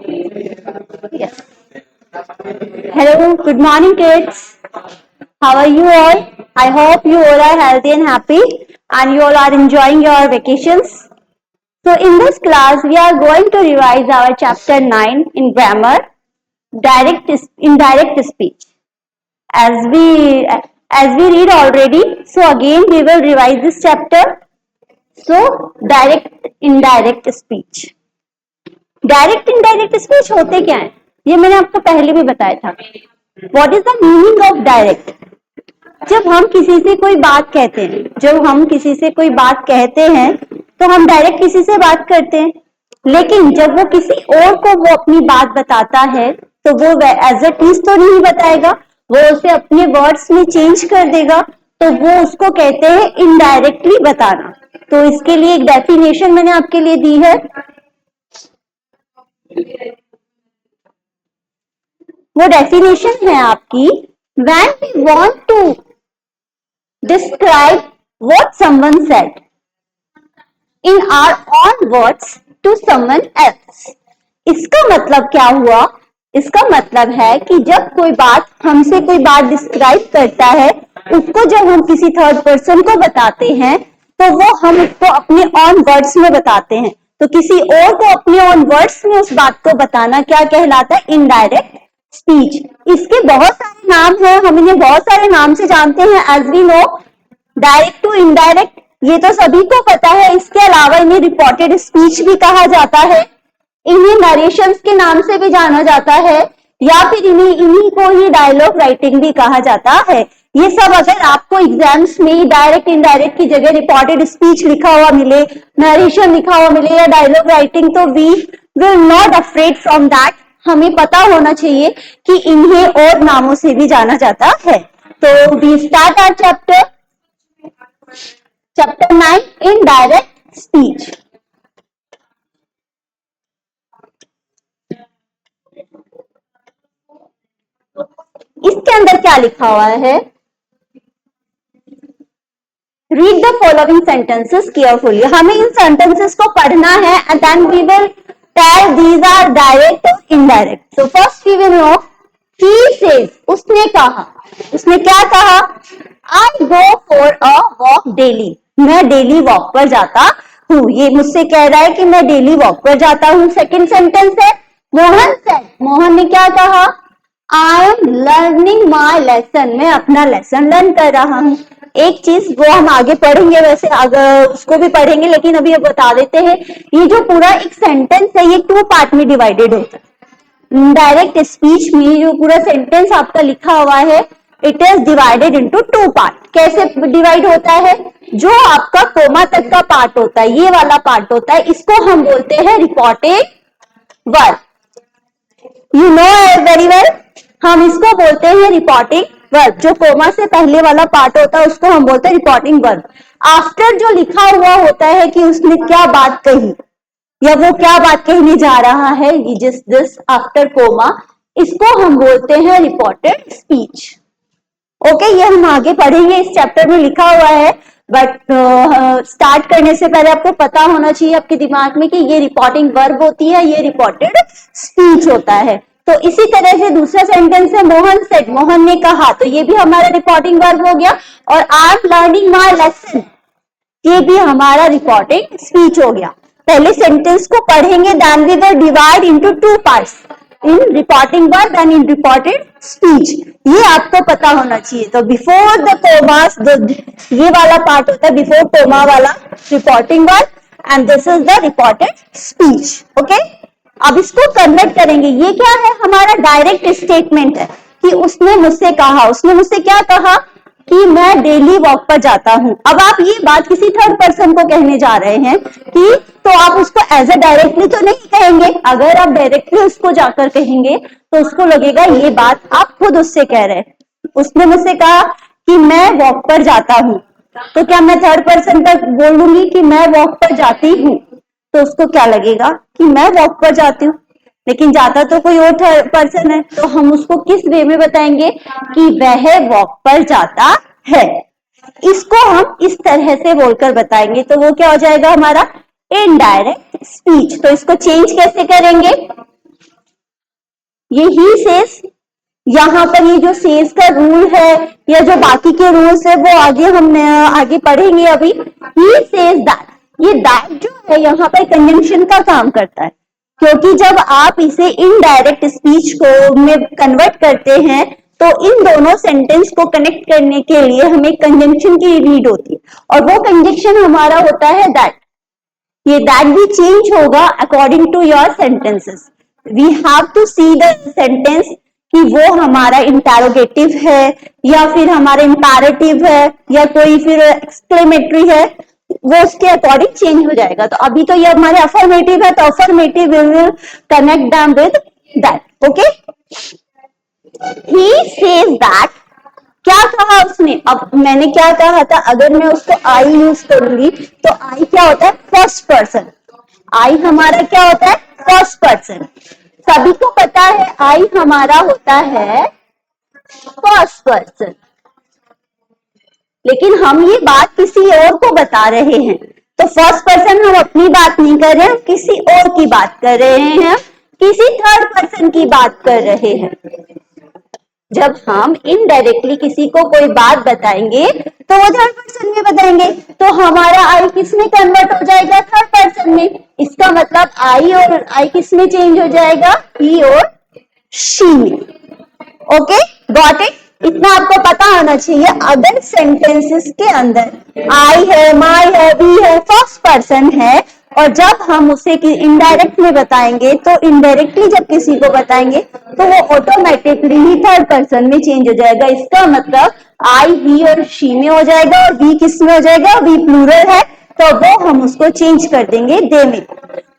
Yes. Hello, good morning, kids. How are you all? I hope you all are healthy and happy and you all are enjoying your vacations. So, in this class, we are going to revise our chapter 9 in grammar, indirect speech. As we read already, so again we will revise this chapter. So, indirect speech. Direct indirect speech होते क्या है, ये मैंने आपको पहले भी बताया था. What is the meaning of direct? जब हम किसी से कोई बात कहते हैं, तो हम डायरेक्ट किसी से बात करते हैं. लेकिन जब वो किसी और को वो अपनी बात बताता है तो वो एज इट इज तो नहीं बताएगा, वो उसे अपने वर्ड्स में चेंज कर देगा. तो वो उसको कहते हैं इनडायरेक्टली बताना. तो इसके लिए एक डेफिनेशन मैंने आपके लिए दी है. वो डेफिनेशन है आपकी, when we want to describe what someone said in our own words to someone else. इसका मतलब क्या हुआ? इसका मतलब है कि जब कोई बात हमसे कोई बात डिस्क्राइब करता है, उसको जब हम किसी थर्ड पर्सन को बताते हैं तो वो हम उसको अपने ऑन वर्ड्स में बताते हैं. तो किसी और को अपने ऑन वर्ड्स में उस बात को बताना क्या कहलाता है? Indirect speech. इसके बहुत सारे नाम हैं, हम इन्हें बहुत सारे नाम से जानते हैं. As we know, direct to indirect ये तो सभी को पता है. इसके अलावा इन्हें रिपोर्टेड स्पीच भी कहा जाता है, इन्हें नरेशंस के नाम से भी जाना जाता है, या फिर इन्हीं को ही डायलॉग राइटिंग भी कहा जाता है. ये सब अगर आपको एग्जाम्स में डायरेक्ट इनडायरेक्ट की जगह रिपोर्टेड स्पीच लिखा हुआ मिले, नरेशन लिखा हुआ मिले या डायलॉग राइटिंग, तो we will not afraid from that. हमें पता होना चाहिए कि इन्हें और नामों से भी जाना जाता है. तो we start our chapter 9 indirect speech. इसके अंदर क्या लिखा हुआ है? Read the following sentences carefully. हमें इन सेंटेंसेस को पढ़ना है and then we will tell these are direct or indirect. So first we will know, he says, उसने कहा. उसने क्या कहा? I go for a walk daily. मैं डेली वॉक पर जाता हूँ. ये मुझसे कह रहा है कि मैं डेली वॉक पर जाता हूँ. सेकेंड सेंटेंस है, मोहन सेड. मोहन ने क्या कहा? I am learning my lesson. मैं अपना लेसन लर्न कर रहा हूँ. एक चीज वो हम आगे पढ़ेंगे, वैसे अगर उसको भी पढ़ेंगे, लेकिन अभी अब बता देते हैं. ये जो पूरा एक सेंटेंस है ये 2 पार्ट में डिवाइडेड होता है. डायरेक्ट स्पीच में जो पूरा सेंटेंस आपका लिखा हुआ है, it is divided into 2 part. कैसे डिवाइड होता है? जो आपका कोमा तक का पार्ट होता है, ये वाला पार्ट होता है, इसको हम बोलते हैं reported verb. You know very well, हम इसको बोलते हैं रिपोर्टिंग वर्ब. जो कोमा से पहले वाला पार्ट होता है उसको हम बोलते हैं रिपोर्टिंग वर्ब. आफ्टर जो लिखा हुआ होता है कि उसने क्या बात कही या वो क्या बात कहने जा रहा है, दिस आफ्टर कोमा, इसको हम बोलते हैं रिपोर्टेड स्पीच. ओके, ये हम आगे पढ़ेंगे, इस चैप्टर में लिखा हुआ है. बट स्टार्ट करने से पहले आपको पता होना चाहिए आपके दिमाग में कि ये रिपोर्टिंग वर्ब होती है, ये रिपोर्टेड स्पीच होता है. तो इसी तरह से दूसरा सेंटेंस है, मोहन सेड. मोहन ने कहा, तो ये भी हमारा रिपोर्टिंग वर्ब हो गया. और I am learning my lesson, ये भी हमारा रिपोर्टिंग स्पीच हो गया. पहले सेंटेंस को पढ़ेंगे, then we will divide into 2 parts, in reporting verb and in reported speech. ये आपको पता होना चाहिए. तो बिफोर द कोमास, ये वाला पार्ट होता है बिफोर कोमा वाला, reporting verb, and this is the reported speech. Okay, अब इसको कन्वर्ट करेंगे. ये क्या है? हमारा डायरेक्ट स्टेटमेंट है कि उसने मुझसे कहा. उसने मुझसे क्या कहा? कि मैं डेली वॉक पर जाता हूं. अब आप ये बात किसी थर्ड पर्सन को कहने जा रहे हैं कि, तो आप उसको एज ए डायरेक्टली तो नहीं कहेंगे. अगर आप डायरेक्टली उसको जाकर कहेंगे तो उसको लगेगा ये बात आप खुद उससे कह रहे हैं. उसने मुझसे कहा कि मैं वॉक पर जाता हूं, तो क्या मैं थर्ड पर्सन पर बोलूंगी कि मैं वॉक पर जाती हूँ? तो उसको क्या लगेगा कि मैं वॉक पर जाती हूँ, लेकिन जाता तो कोई और पर्सन है. तो हम उसको किस वे में बताएंगे कि वह वॉक पर जाता है. इसको हम इस तरह से बोलकर बताएंगे. तो वो क्या हो जाएगा? हमारा इनडायरेक्ट स्पीच. तो इसको चेंज कैसे करेंगे? ये ही सेज, यहाँ पर ये जो सेज का रूल है या जो बाकी के रूल्स है वो आगे हम आगे पढ़ेंगे अभी। ही सेज दैट, ये दैट जो है यहाँ पर कंजंक्शन का काम करता है, क्योंकि जब आप इसे इनडायरेक्ट स्पीच को में कन्वर्ट करते हैं तो इन दोनों सेंटेंस को कनेक्ट करने के लिए हमें कंजंक्शन की नीड होती है, और वो कंजंक्शन हमारा होता है दैट। ये दैट भी चेंज होगा according to your sentences. We have to see the sentence कि वो हमारा इंटरोगेटिव है या फिर हमारा इंपैरेटिव है या कोई फिर एक्सक्लेमेटरी है, वो उसके अकॉर्डिंग चेंज हो जाएगा। तो अभी तो ये हमारे अफर्मेटिव है, तो affirmative will connect them with that. Okay, he says that, क्या कहा उसने? अब मैंने क्या कहा था, अगर मैं उसको आई यूज करूंगी तो आई क्या होता है? First person. आई हमारा क्या होता है? First person. सभी को पता है आई हमारा होता है फर्स्ट पर्सन, लेकिन हम ये बात किसी और को बता रहे हैं। तो फर्स्ट पर्सन हम अपनी बात नहीं कर रहे हैं, किसी और की बात कर रहे हैं, किसी थर्ड पर्सन की बात कर रहे हैं। जब हम इनडायरेक्टली किसी को कोई बात बताएंगे तो वो थर्ड पर्सन में बताएंगे, तो हमारा आई किस में कन्वर्ट हो जाएगा? थर्ड पर्सन में। इसका मतलब आई और आई किस में चेंज हो जाएगा? ही और शी में। Okay, got it? इतना आपको पता होना चाहिए। अगर सेंटेंसेस के अंदर आई है, माई है, वी है, फर्स्ट पर्सन है, और जब हम उसे इनडायरेक्ट में बताएंगे तो इनडायरेक्टली जब किसी को बताएंगे तो वो ऑटोमेटिकली ही थर्ड पर्सन में चेंज हो जाएगा। इसका मतलब आई ही और शी में हो जाएगा, और वी किस में हो जाएगा? वी प्लूरल है, तो वो हम उसको चेंज कर देंगे दे में।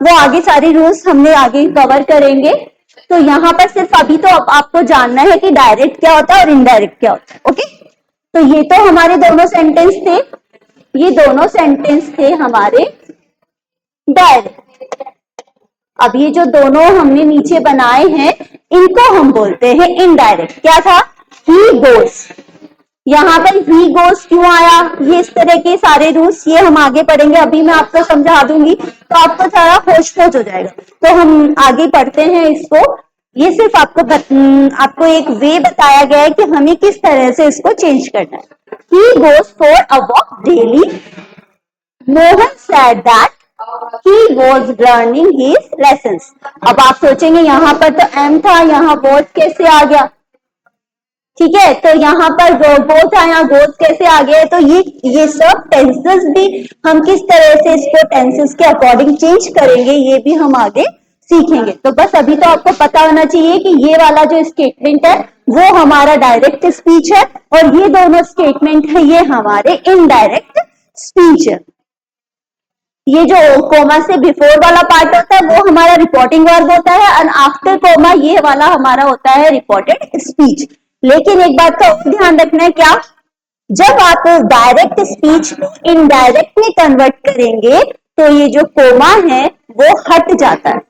वो आगे सारे रूल्स हमने आगे कवर करेंगे। तो यहाँ पर सिर्फ अभी तो आपको जानना है कि डायरेक्ट क्या होता है और इनडायरेक्ट क्या होता है। ओके, तो ये तो हमारे दोनों सेंटेंस थे, ये दोनों सेंटेंस थे हमारे डायरेक्ट। अब ये जो दोनों हमने नीचे बनाए हैं इनको हम बोलते हैं इनडायरेक्ट। क्या था? ही गोस। यहाँ पर ही गोस क्यों आया? ये इस तरह के सारे रूल्स ये हम आगे पढ़ेंगे, अभी मैं आपको समझा दूंगी तो आपको सारा होश पोच हो जाएगा। तो हम आगे पढ़ते हैं इसको। ये सिर्फ आपको एक वे बताया गया है कि हमें किस तरह से इसको चेंज करना है। He goes for a walk daily. Mohan said that he was learning his lessons। अब आप सोचेंगे यहाँ पर तो एम था, यहाँ was कैसे आ गया? ठीक है, तो यहाँ पर गो था, यहाँ गोज कैसे आ गया? तो ये सब टेंसेस भी हम किस तरह से इसको टेंसेस के अकॉर्डिंग चेंज करेंगे ये भी हम आगे सीखेंगे। तो बस अभी तो आपको पता होना चाहिए कि ये वाला जो स्टेटमेंट है वो हमारा डायरेक्ट स्पीच है, और ये दोनों स्टेटमेंट है ये हमारे इनडायरेक्ट स्पीच है। ये जो कोमा से बिफोर वाला पार्ट होता है वो हमारा रिपोर्टिंग वर्ब होता है, और आफ्टर कोमा ये वाला हमारा होता है रिपोर्टेड स्पीच। लेकिन एक बात का ध्यान रखना है, क्या? जब आप डायरेक्ट स्पीच को इनडायरेक्ट में कन्वर्ट करेंगे तो ये जो कोमा है वो हट जाता है,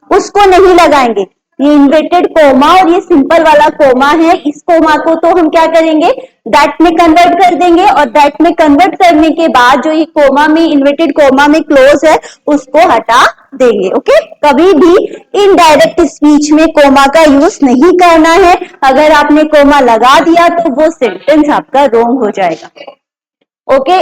उसको नहीं लगाएंगे। ये इन्वर्टेड कोमा और ये सिंपल वाला कोमा है, इस कोमा को तो हम क्या करेंगे? दैट में कन्वर्ट कर देंगे, और दैट में कन्वर्ट करने के बाद जो ये कोमा में इन्वर्टेड कोमा में क्लोज है उसको हटा देंगे। ओके, कभी भी इनडायरेक्ट स्पीच में कोमा का यूज नहीं करना है। अगर आपने कोमा लगा दिया तो वो सेंटेंस आपका रॉन्ग हो जाएगा। Okay,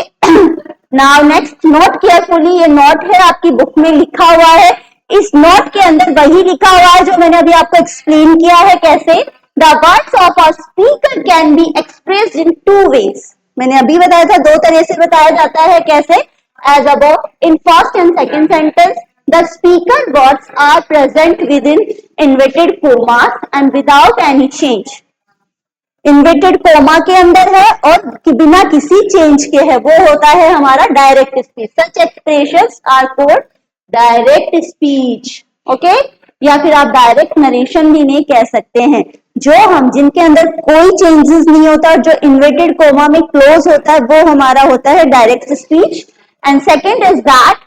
now next, note carefully. ये नोट है आपकी बुक में लिखा हुआ है। इस नोट के अंदर वही लिखा हुआ है जो मैंने अभी आपको एक्सप्लेन किया है। कैसे? The words of a speaker can be expressed in two ways. मैंने अभी बताया था, दो तरह से बताया जाता है। कैसे? As above, in first and second sentence the speaker words are present within inverted commas and without any change. Inverted comma के अंदर है और बिना किसी चेंज के है, वो होता है हमारा direct speech. Such expressions are called direct speech. Okay, या फिर आप डायरेक्ट नरेशन भी नहीं कह सकते हैं, जिनके अंदर कोई चेंजेस नहीं होता और जो इन्वर्टेड कोमा में क्लोज होता है वो हमारा होता है direct speech. And second is that,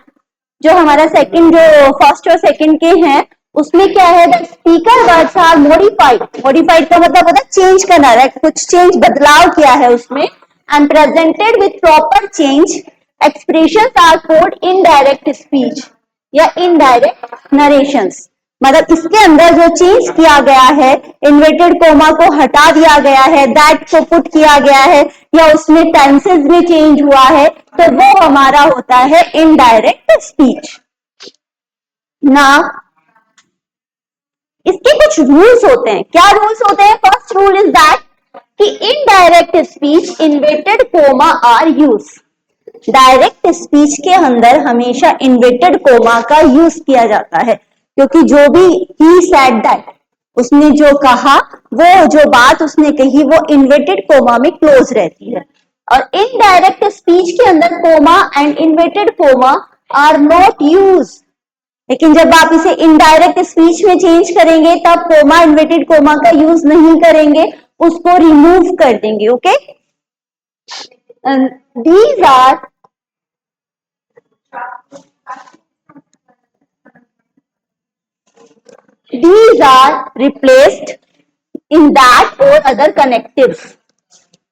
जो हमारा सेकेंड, जो फर्स्ट और सेकेंड के हैं उसमें क्या है? The speaker words are modified. Modified का मतलब होता है चेंज करना, कुछ चेंज, बदलाव किया है उसमें। And presented with proper change. Expressions are called indirect speech या इनडायरेक्ट नरेशंस। मतलब इसके अंदर जो चेंज किया गया है, इन्वर्टेड कोमा को हटा दिया गया है, दैट को पुट किया गया है, या उसमें टेंसेस में चेंज हुआ है, तो वो हमारा होता है इनडायरेक्ट स्पीच। ना इसके कुछ रूल्स होते हैं। क्या रूल्स होते हैं? फर्स्ट रूल इज दैट कि indirect speech inverted comma are use. Direct speech के अंदर हमेशा इन्वर्टेड कोमा का यूज किया जाता है, क्योंकि जो भी ही सेड दैट, उसने जो कहा, वो जो बात उसने कही वो इन्वर्टेड कोमा में क्लोज रहती है। और इनडायरेक्ट स्पीच के अंदर comma and inverted comma are not use. लेकिन जब आप इसे इनडायरेक्ट स्पीच में चेंज करेंगे तब कोमा इन्वर्टेड कोमा का यूज नहीं करेंगे, उसको रिमूव कर देंगे। Okay, these are replaced in that or other connectives।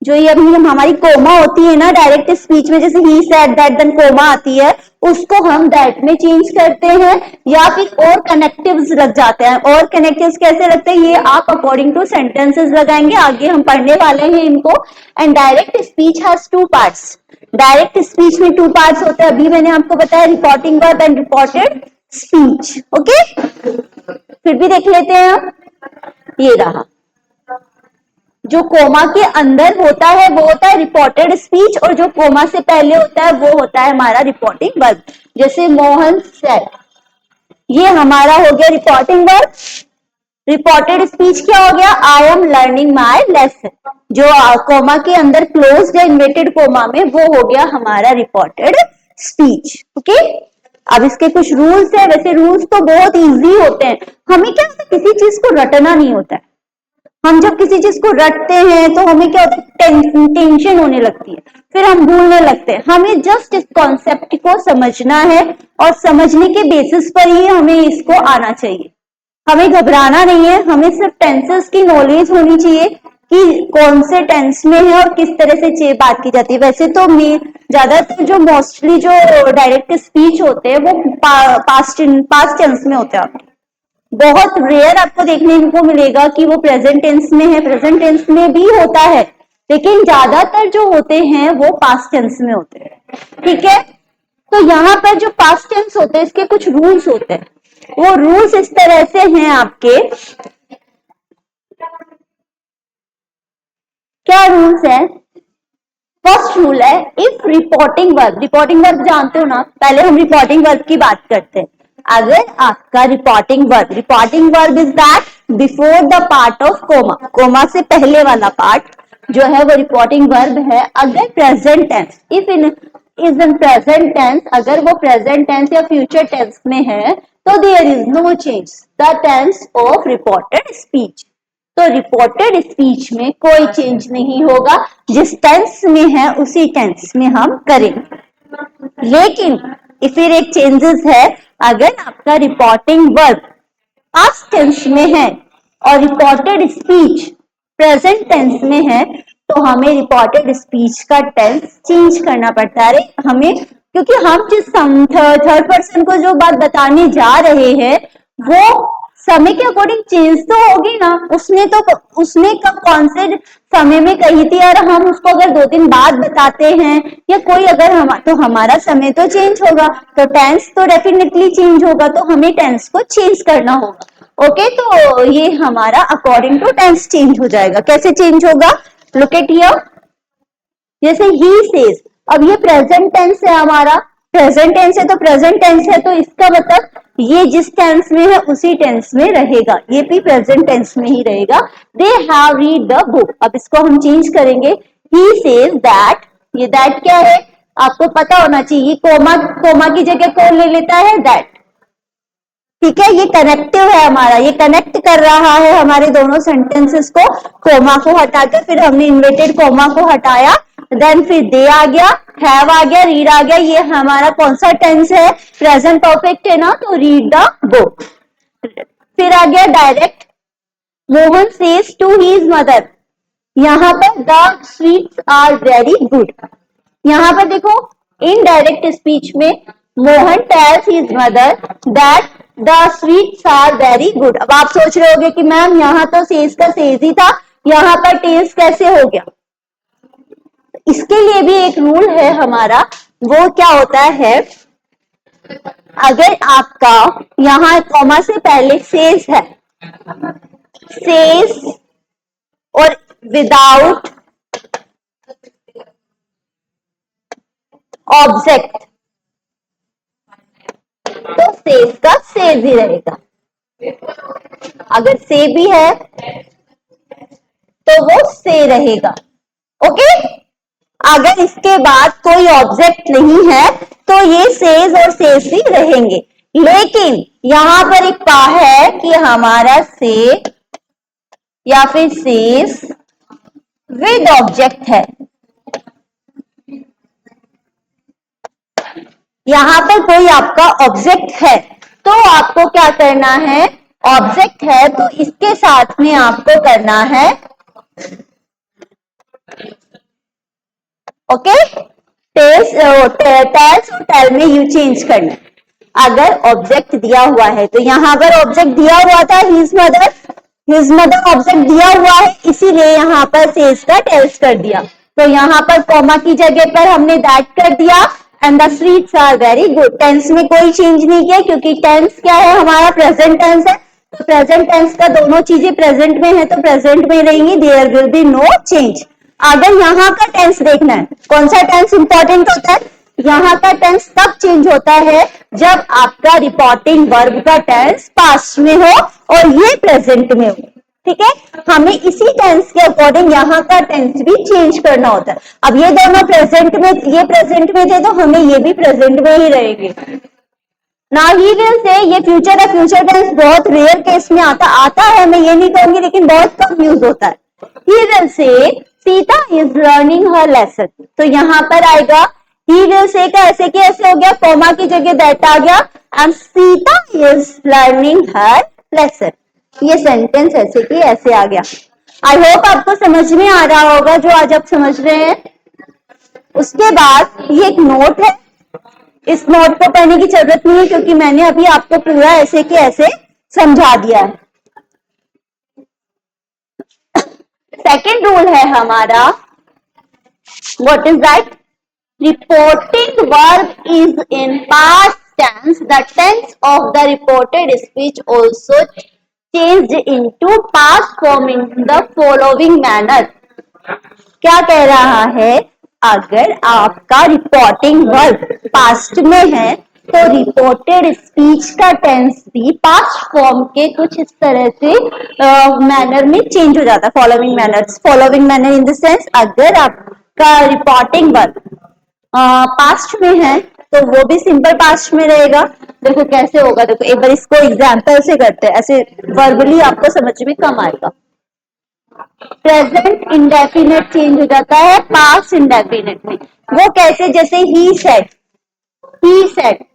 जो ये अभी हमारी कोमा होती है ना डायरेक्ट स्पीच में, जैसे ही सेड दैट देन कोमा आती है, उसको हम दैट में चेंज करते हैं, या फिर और कनेक्टिव्स लग जाते हैं। और कनेक्टिव्स कैसे लगते हैं, ये आप अकॉर्डिंग टू सेंटेंसेस लगाएंगे, आगे हम पढ़ने वाले हैं इनको। And direct speech has two parts. Direct speech में टू पार्ट्स होते हैं, अभी मैंने आपको बताया, reporting verb and reported speech. Okay, फिर भी देख लेते हैं हम। ये रहा, जो कोमा के अंदर होता है वो होता है रिपोर्टेड स्पीच, और जो कोमा से पहले होता है वो होता है हमारा रिपोर्टिंग वर्ब। जैसे मोहन सेड, ये हमारा हो गया रिपोर्टिंग वर्ब। रिपोर्टेड स्पीच क्या हो गया? I am learning my lesson. जो कोमा के अंदर क्लोज्ड है इन्वर्टेड कोमा में, वो हो गया हमारा रिपोर्टेड स्पीच। ओके, अब इसके कुछ रूल्स है। वैसे रूल्स तो बहुत इजी होते हैं, हमें क्या होता है, किसी चीज को रटना नहीं होता है। हम जब किसी चीज को रटते हैं तो हमें क्या होता है, टेंशन होने लगती है, फिर हम भूलने लगते हैं। हमें जस्ट इस कॉन्सेप्ट को समझना है, और समझने के बेसिस पर ही हमें इसको आना चाहिए। हमें घबराना नहीं है, हमें सिर्फ टेंसेस की नॉलेज होनी चाहिए कि कौन से टेंस में है और किस तरह से बात की जाती है। वैसे तो ज्यादातर जो मोस्टली जो डायरेक्ट स्पीच होते हैं वो पास्ट टेंस में होते हैं। बहुत रेयर आपको देखने को मिलेगा कि वो प्रेजेंट टेंस में है। प्रेजेंट टेंस में भी होता है, लेकिन ज्यादातर जो होते हैं वो पास्ट टेंस में होते हैं। ठीक है, तो यहाँ पर जो पास्ट टेंस होते हैं इसके कुछ रूल्स होते हैं। वो रूल्स इस तरह से हैं आपके। क्या रूल्स है? फर्स्ट रूल है, if reporting verb, reporting verb जानते हो ना, पहले हम रिपोर्टिंग वर्ब की बात करते हैं। अगर आपका reporting verb is that before the part of comma, comma से पहले वाला पार्ट जो है वो रिपोर्टिंग वर्ब है। अगर present tense, if in is in present tense, अगर वो प्रेजेंट टेंस या फ्यूचर टेंस में है तो there is no change the tense of reported speech. तो रिपोर्टेड स्पीच में कोई चेंज नहीं होगा, जिस टेंस में है उसी टेंस में हम करेंगे। लेकिन फिर एक चेंजेस है, अगर आपका रिपोर्टिंग वर्ब पास्ट टेंस में है और रिपोर्टेड स्पीच प्रेजेंट टेंस में है, तो हमें रिपोर्टेड स्पीच का टेंस चेंज करना पड़ता है। हमें, क्योंकि हम जिस थर्ड पर्सन को जो बात बताने जा रहे हैं वो समय के अकॉर्डिंग चेंज तो होगी ना। उसने कब कौन से समय में कही थी, और हम उसको अगर 2 दिन बाद बताते हैं या कोई अगर तो हमारा समय तो चेंज होगा, तो टेंस तो डेफिनेटली चेंज होगा, तो हमें टेंस को चेंज करना होगा। ओके, तो ये हमारा अकॉर्डिंग टू टेंस चेंज हो जाएगा। कैसे चेंज होगा? लुक एट हियर, जैसे ही सेज, अब ये प्रेजेंट टेंस है हमारा, प्रेजेंट टेंस है तो प्रेजेंट टेंस है, तो इसका मतलब ये जिस टेंस में है उसी टेंस में रहेगा, ये भी प्रेजेंट टेंस में ही रहेगा। They have read the book, अब इसको हम चेंज करेंगे, ही सेज दैट। ये दैट क्या है आपको पता होना चाहिए, कोमा की जगह कौन ले लेता है? दैट। ठीक है, ये कनेक्टिव है हमारा, ये कनेक्ट कर रहा है हमारे दोनों सेंटेंसेस को। कोमा को हटाकर फिर हमने इन्वर्टेड कोमा को हटाया, देन फिर दे आ गया, हैव आ गया, रीड आ गया। ये हमारा कौन सा टेंस है? प्रेजेंट परफेक्ट है ना, तो रीड द बुक। फिर आ गया direct, Mohan says to his mother. यहाँ पर the sweets are very good. यहाँ पर देखो, इनडायरेक्ट स्पीच में Mohan tells his mother that the sweets are very good. अब आप सोच रहे होंगे कि मैम यहाँ तो सेज का सेज ही था, यहाँ पर टेस्ट कैसे हो गया? इसके लिए भी एक रूल है हमारा। वो क्या होता है, अगर आपका यहाँ कॉमा से पहले सेज है, सेज और विदाउट ऑब्जेक्ट, तो सेज का सेज ही रहेगा। अगर से भी है तो वो से रहेगा। ओके, अगर इसके बाद कोई ऑब्जेक्ट नहीं है तो ये सेज और सेज ही रहेंगे। लेकिन यहां पर एक पा है कि हमारा से या फिर सेज विद ऑब्जेक्ट है। यहां पर कोई आपका ऑब्जेक्ट है तो आपको क्या करना है, ऑब्जेक्ट है तो इसके साथ में आपको करना है ओके, टेल्स और टेल में यू चेंज करना। अगर ऑब्जेक्ट दिया हुआ है तो यहां पर ऑब्जेक्ट दिया हुआ था हिज मदर ऑब्जेक्ट दिया हुआ है, इसीलिए यहां पर सेज का टेल्स कर दिया। तो यहां पर कॉमा की जगह पर हमने दैट कर दिया and the sweets are very good. Tense में कोई चेंज नहीं किया क्योंकि टेंस क्या है, हमारा प्रेजेंट टेंस है। तो प्रेजेंट टेंस का दोनों चीजें प्रेजेंट में है तो प्रेजेंट में रहेंगी, there will be no change. अगर यहाँ का टेंस देखना है, कौन सा टेंस इंपॉर्टेंट होता है, यहाँ का टेंस तब चेंज होता है जब आपका रिपोर्टिंग वर्ब का टेंस पास्ट में हो और ये प्रेजेंट में हो। ठीक है, हमें इसी टेंस के अकॉर्डिंग यहाँ का टेंस भी चेंज करना होता है। अब ये दोनों प्रेजेंट में, ये प्रेजेंट में थे तो हमें ये भी प्रेजेंट में ही रहेंगे ना। ही विल से ये फ्यूचर है, फ्यूचर टेंस बहुत रेयर केस में आता है, मैं ये नहीं कहूंगी लेकिन बहुत कम यूज होता है। He will say Sita is learning her lesson, तो यहां पर आएगा ही विल से का ऐसे कि ऐसे हो गया, कॉमा की जगह दैट आ गया and Sita is learning her lesson. ये सेंटेंस ऐसे कि ऐसे आ गया। आई होप आपको समझ में आ रहा होगा जो आज आप समझ रहे हैं। उसके बाद ये एक नोट है, इस नोट को पढ़ने की जरूरत नहीं है क्योंकि मैंने अभी आपको पूरा ऐसे कि ऐसे समझा दिया है। सेकेंड रूल है हमारा, what is that, reporting verb is in past tense, the tense of the reported speech also changed into past form in the following manner. क्या कह रहा है, अगर आपका रिपोर्टिंग वर्ब पास्ट में है तो रिपोर्टेड स्पीच का टेंस भी पास्ट फॉर्म के कुछ इस तरह से मैनर में चेंज हो जाता है। Following manner in the sense, अगर आपका रिपोर्टिंग वर्ब पास्ट में है तो वो भी सिंपल पास्ट में रहेगा। देखो कैसे होगा, देखो एक बार इसको एग्जाम्पल से करते हैं, ऐसे वर्बली आपको समझ में कम आएगा। प्रेजेंट इंडेफिनेट चेंज हो जाता है पास्ट इंडेफिनेट में। वो कैसे, जैसे ही सेड,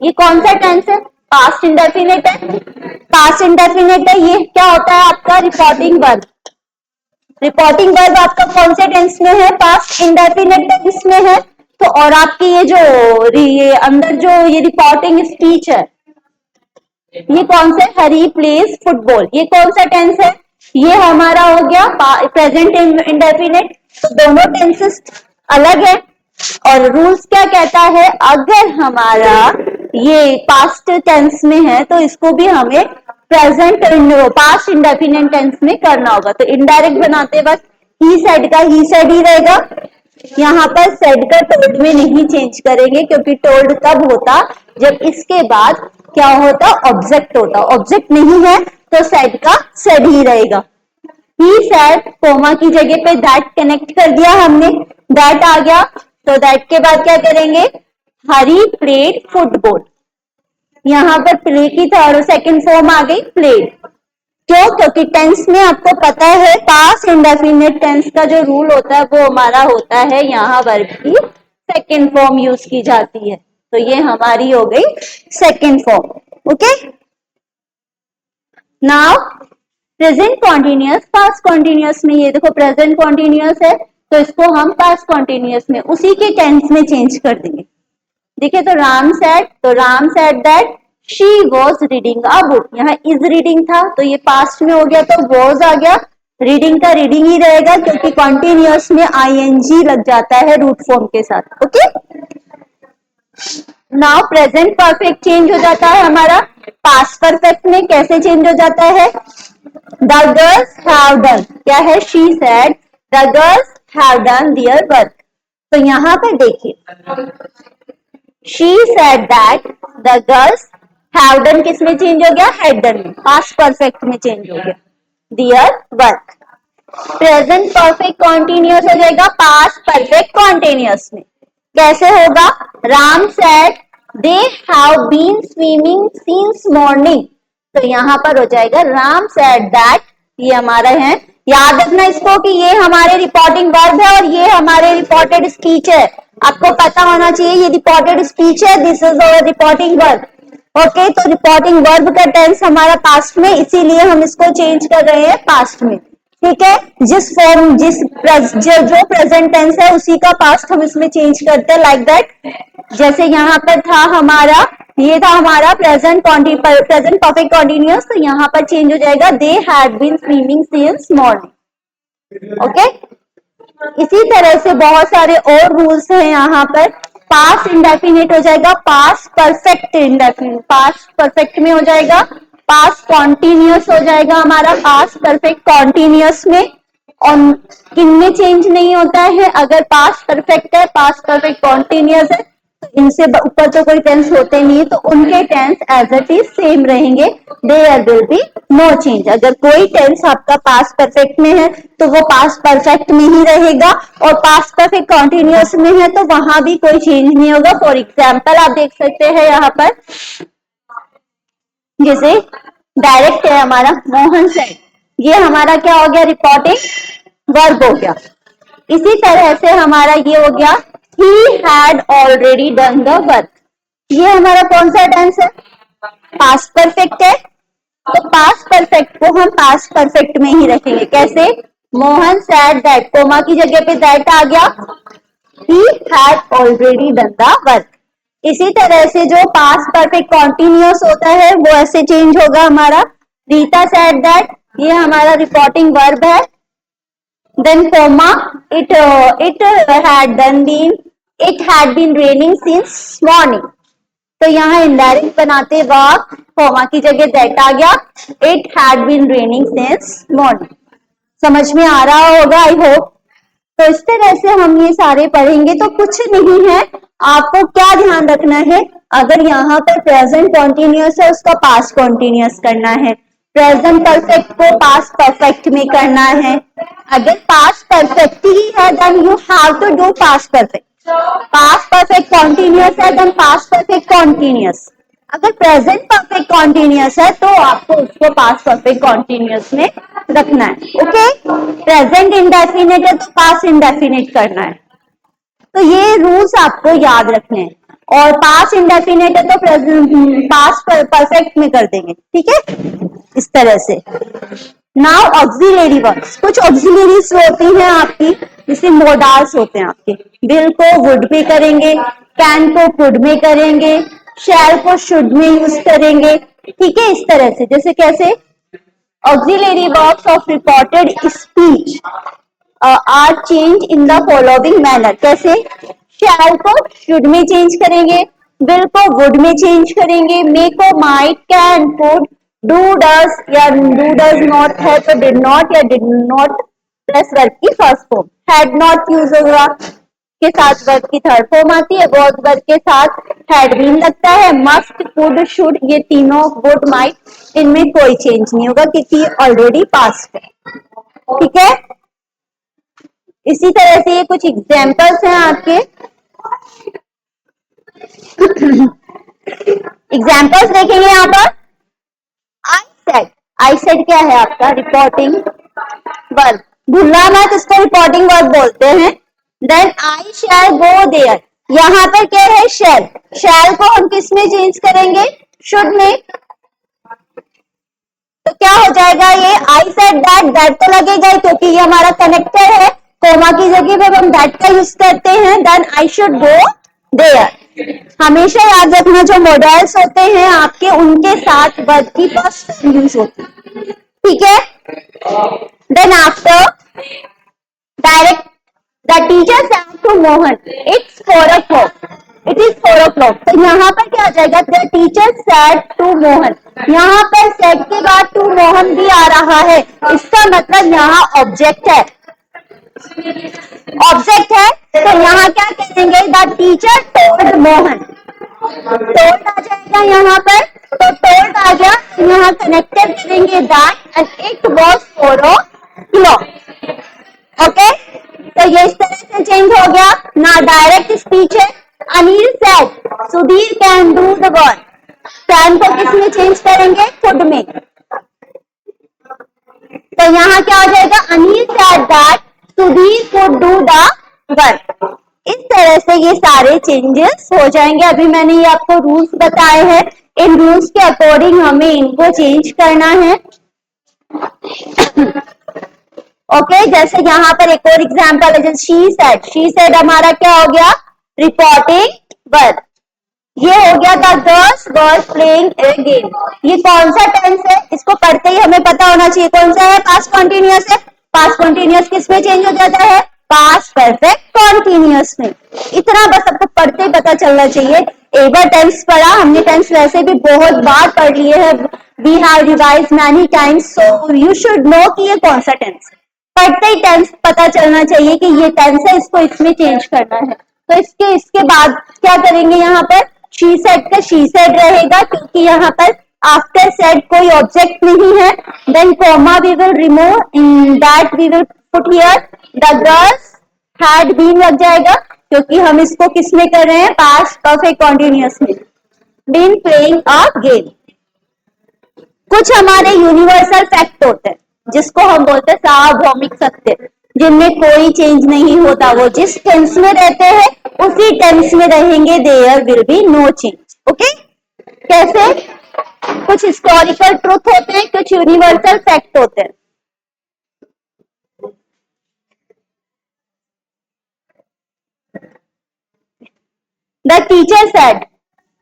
ये कौन सा टेंस है, पास्ट इंडेफिनेट है। पास्ट इंडेफिनेट है, ये क्या होता है आपका रिपोर्टिंग वर्ब। रिपोर्टिंग वर्ब आपका कौन से टेंस में है, पास्ट इंडेफिनेट टेंस में है। तो और आपकी ये अंदर जो ये रिपोर्टिंग स्पीच है, ये कौन सा, हरी प्लेस फुटबॉल, ये कौन सा टेंस है, ये हमारा हो गया प्रेजेंट इंडेफिनेट। तो दोनों टेंसेस अलग है और रूल्स क्या कहता है, अगर हमारा ये पास्ट टेंस में है तो इसको भी हमें प्रेजेंट पास्ट इंडेफिनेट टेंस में करना होगा। तो इनडायरेक्ट बनाते वक्त ही सेड का ही सेड ही रहेगा। यहाँ पर सेड का टोल्ड में नहीं चेंज करेंगे क्योंकि टोल्ड तब होता जब इसके बाद क्या होता, ऑब्जेक्ट होता। ऑब्जेक्ट नहीं है तो सेड का सेड ही रहेगा। ही सेड, कोमा की जगह पे दैट कनेक्ट कर दिया हमने, दैट आ गया। तो दैट के बाद क्या करेंगे, हरी प्लेड फुटबॉल। यहाँ पर प्ले की थर्ड सेकंड फॉर्म आ गई प्लेड। क्यों, क्योंकि टेंस में आपको पता है पास्ट इंडेफिनिट टेंस का जो रूल होता है वो हमारा होता है यहाँ वर्ब की सेकंड फॉर्म यूज की जाती है। तो ये हमारी हो गई second form. Okay, now present continuous, past continuous में ये देखो प्रेजेंट कॉन्टिन्यूअस है तो इसको हम पास्ट कॉन्टिन्यूअस में उसी के टेंस में चेंज कर देंगे। देखिए, तो Ram said that she was reading a book, यहाँ इज रीडिंग था तो ये पास्ट में हो गया तो वॉज आ गया, रीडिंग का रीडिंग ही रहेगा क्योंकि कॉन्टिन्यूअस में आईएनजी लग जाता है रूट फॉर्म के साथ। Okay, now present perfect change हो जाता है हमारा पास्ट परफेक्ट में, कैसे चेंज हो जाता है? द गर्ल्स हैव डन, क्या है? She said the girls have done their work. तो यहाँ पर देखिए she said that the girls have done किस में चेंज हो गया? हैड डन में, पास्ट परफेक्ट में चेंज हो गया their work. Present perfect continuous हो जाएगा पास्ट परफेक्ट कॉन्टिन्यूअस में, कैसे होगा? Ram said they have been swimming since morning, तो यहाँ पर हो जाएगा राम सेड दैट, ये हमारा है, याद रखना इसको कि ये हमारे रिपोर्टिंग वर्ब है और ये हमारे रिपोर्टेड स्पीच है, आपको पता होना चाहिए ये रिपोर्टेड स्पीच है, this is our reporting verb. Okay, तो रिपोर्टिंग वर्ब का टेंस हमारा पास्ट में, इसीलिए हम इसको चेंज कर रहे हैं पास्ट में। ठीक है, जिस फॉर्म जो प्रेजेंट टेंस है उसी का पास्ट हम इसमें चेंज करते हैं, लाइक दैट। जैसे यहाँ पर था हमारा, ये था हमारा प्रेजेंट परफेक्ट कॉन्टिन्यूअस, तो यहाँ पर चेंज हो जाएगा they had been swimming since morning. Okay, इसी तरह से बहुत सारे और रूल्स हैं यहाँ पर। पास्ट इंडेफिनिट हो जाएगा past perfect indefinite, past perfect में हो जाएगा, पास्ट कॉन्टिन्यूअस हो जाएगा हमारा पास्ट परफेक्ट कॉन्टिन्यूअस में। और किनमें चेंज नहीं होता है? अगर पास्ट परफेक्ट है, पास्ट परफेक्ट कॉन्टिन्यूअस है, इनसे ऊपर तो कोई टेंस होते नहीं, तो उनके tense as it is same रहेंगे, there will be no change. अगर कोई टेंस आपका पास्ट परफेक्ट में है तो वो पास्ट परफेक्ट में ही रहेगा, और पास्ट परफेक्ट कॉन्टिन्यूअस में है तो वहां भी कोई चेंज नहीं होगा। फॉर एग्जाम्पल आप देख सकते हैं यहाँ पर, जैसे डायरेक्ट है हमारा मोहन सेड, ये हमारा क्या हो गया? रिपोर्टिंग वर्ब हो गया। इसी तरह से हमारा ये हो गया he had already done the work, ये हमारा कौन सा टेंस है? पास्ट परफेक्ट है, तो पास्ट परफेक्ट को हम पास्ट परफेक्ट में ही रखेंगे। कैसे? मोहन सैड दैट, कोमा की जगह पे दैट आ गया, he had already done the work। इसी तरह से जो पास्ट परफेक्ट कॉन्टिन्यूअस होता है वो ऐसे चेंज होगा हमारा, रीता सैड दैट, ये हमारा रिपोर्टिंग वर्ब है, then comma it had been raining since morning, तो यहाँ इनडायरेक्ट बनाते वक्त कॉमा की जगह दैट आ गया, it had been raining since morning। समझ में आ रहा होगा आई होप। तो इस तरह से हम ये सारे पढ़ेंगे, तो कुछ नहीं है, आपको क्या ध्यान रखना है, अगर यहाँ पर प्रेजेंट कॉन्टिन्यूअस है उसका पास्ट कॉन्टिन्यूअस करना है, प्रेजेंट परफेक्ट को पास्ट परफेक्ट में करना है। अगर पास्ट परफेक्ट ही है then you have to do past perfect, past perfect continuous है देन पास्ट परफेक्ट कॉन्टिन्यूअस, अगर प्रेजेंट परफेक्ट कॉन्टिन्यूअस है तो आपको उसको पास्ट परफेक्ट कॉन्टिन्यूअस में रखना है। ओके, प्रेजेंट इंडेफिनिट है तो पास्ट इंडेफिनिट करना है, तो ये रूल्स आपको याद रखने हैं। और पास्ट इंडेफिनिट है तो पास्ट परफेक्ट में कर देंगे, ठीक है, इस तरह से। नाउ ऑक्सिलरी वर्ब्स, कुछ ऑक्सिलरीज होती हैं आपकी, जैसे मोडाल्स होते हैं आपके, विल को वुड में करेंगे, कैन को कुड में करेंगे, शैल को शुड में यूज करेंगे, ठीक है, इस तरह से। जैसे कैसे? Auxiliary verbs of reported speech are change in the following manner, कैसे? शैल को शुड में चेंज करेंगे, विल को वुड में चेंज करेंगे, मे को might, can, could, do does या डू डज नॉट है तो डिड नॉट या डिड नॉट प्लस वर्ब की first form, had not use होगा के साथ वर्ब की थर्ड फॉर्म आती है, वॉज वर्ब के साथ हैड बीन लगता है, मस्ट, कुड, शुड, ये तीनों, वुड, माइट, इनमें कोई चेंज नहीं होगा क्योंकि ऑलरेडी पास्ट है, ठीक है। इसी तरह से ये कुछ एग्जाम्पल्स हैं आपके, एग्जाम्पल्स देखेंगे यहाँ पर। आई सेड क्या है आपका? रिपोर्टिंग वर्ब, भूलना मत, इसको रिपोर्टिंग वर्ब बोलते हैं। Then I shell go there, यहाँ पर क्या है? शैल, शैल को हम किस में चेंज करेंगे? शुड में, तो क्या हो जाएगा ये? आई सेड दैट, दैट तो लगेगा क्योंकि ये हमारा कनेक्टर है, कोमा की जगह पे हम दैट का यूज करते हैं। Then I should go there. हमेशा याद रखना जो मॉडल्स होते हैं आपके उनके साथ वर्ब की फर्स्ट यूज होती है, ठीक है। Then after direct the teacher said to Mohan it's 4 o'clock, it is 4 o'clock। तो यहाँ पर क्या आ जाएगा, the teacher said to Mohan. यहाँ पर सेड के बाद टू मोहन भी आ रहा है, इसका मतलब यहाँ ऑब्जेक्ट है, ऑब्जेक्ट है। तो यहाँ क्या कहेंगे, the teacher told Mohan, told आ जाएगा यहाँ पर। तो टोल्ड आ गया, यहाँ कनेक्टेड करेंगे that and it was 4 o'clock। Okay, तो ये इस तरह से चेंज हो गया ना। डायरेक्ट स्पीच है। Anil said Sudhir can do the work, can को किस में चेंज करेंगे, कुड में। तो यहाँ क्या हो जाएगा, Anil said that Sudhir could do the work. इस तरह से ये सारे चेंजेस हो जाएंगे। अभी मैंने ये आपको रूल्स बताए हैं, इन रूल्स के अकॉर्डिंग हमें इनको चेंज करना है। ओके, जैसे यहाँ पर एक और एग्जांपल है, जैसे शी सेड हमारा क्या हो गया, रिपोर्टिंग वर्ब। ये हो गया था girls were playing a game. ये कौन सा टेंस है, इसको पढ़ते ही हमें पता होना चाहिए कौन सा है, पास्ट कॉन्टिन्यूअस है। पास्ट कॉन्टिन्यूअस किस में चेंज हो जाता है, पास्ट परफेक्ट कॉन्टिन्यूअस में। इतना बस आपको पढ़ते ही पता चलना चाहिए। एक बार टेंस पढ़ा हमने, टेंस वैसे भी बहुत बार पढ़ लिए हैं, we have revise many times, so you should know कि ये कौन सा टेंस। पढ़ते ही टेंस पता चलना चाहिए कि ये टेंस है, इसको इसमें चेंज करना है। तो इसके बाद क्या करेंगे, यहाँ पर शी सेड का शी सेड रहेगा, क्योंकि यहाँ पर आफ्टर सेड कोई ऑब्जेक्ट नहीं है। Then comma we will remove, in that we will put here the girls had been लग जाएगा, क्योंकि हम इसको किस में कर रहे हैं, पास्ट परफेक्ट कॉन्टिन्यूअस में। Been playing a game. कुछ हमारे यूनिवर्सल फैक्ट होते हैं जिसको हम बोलते हैं सार्वभौमिक सत्य, जिनमें कोई चेंज नहीं होता, वो जिस टेंस में रहते हैं उसी टेंस में रहेंगे, there will be no change. Okay, कैसे, कुछ हिस्टोरिकल ट्रुथ होते हैं, कुछ यूनिवर्सल फैक्ट होते हैं। The teacher said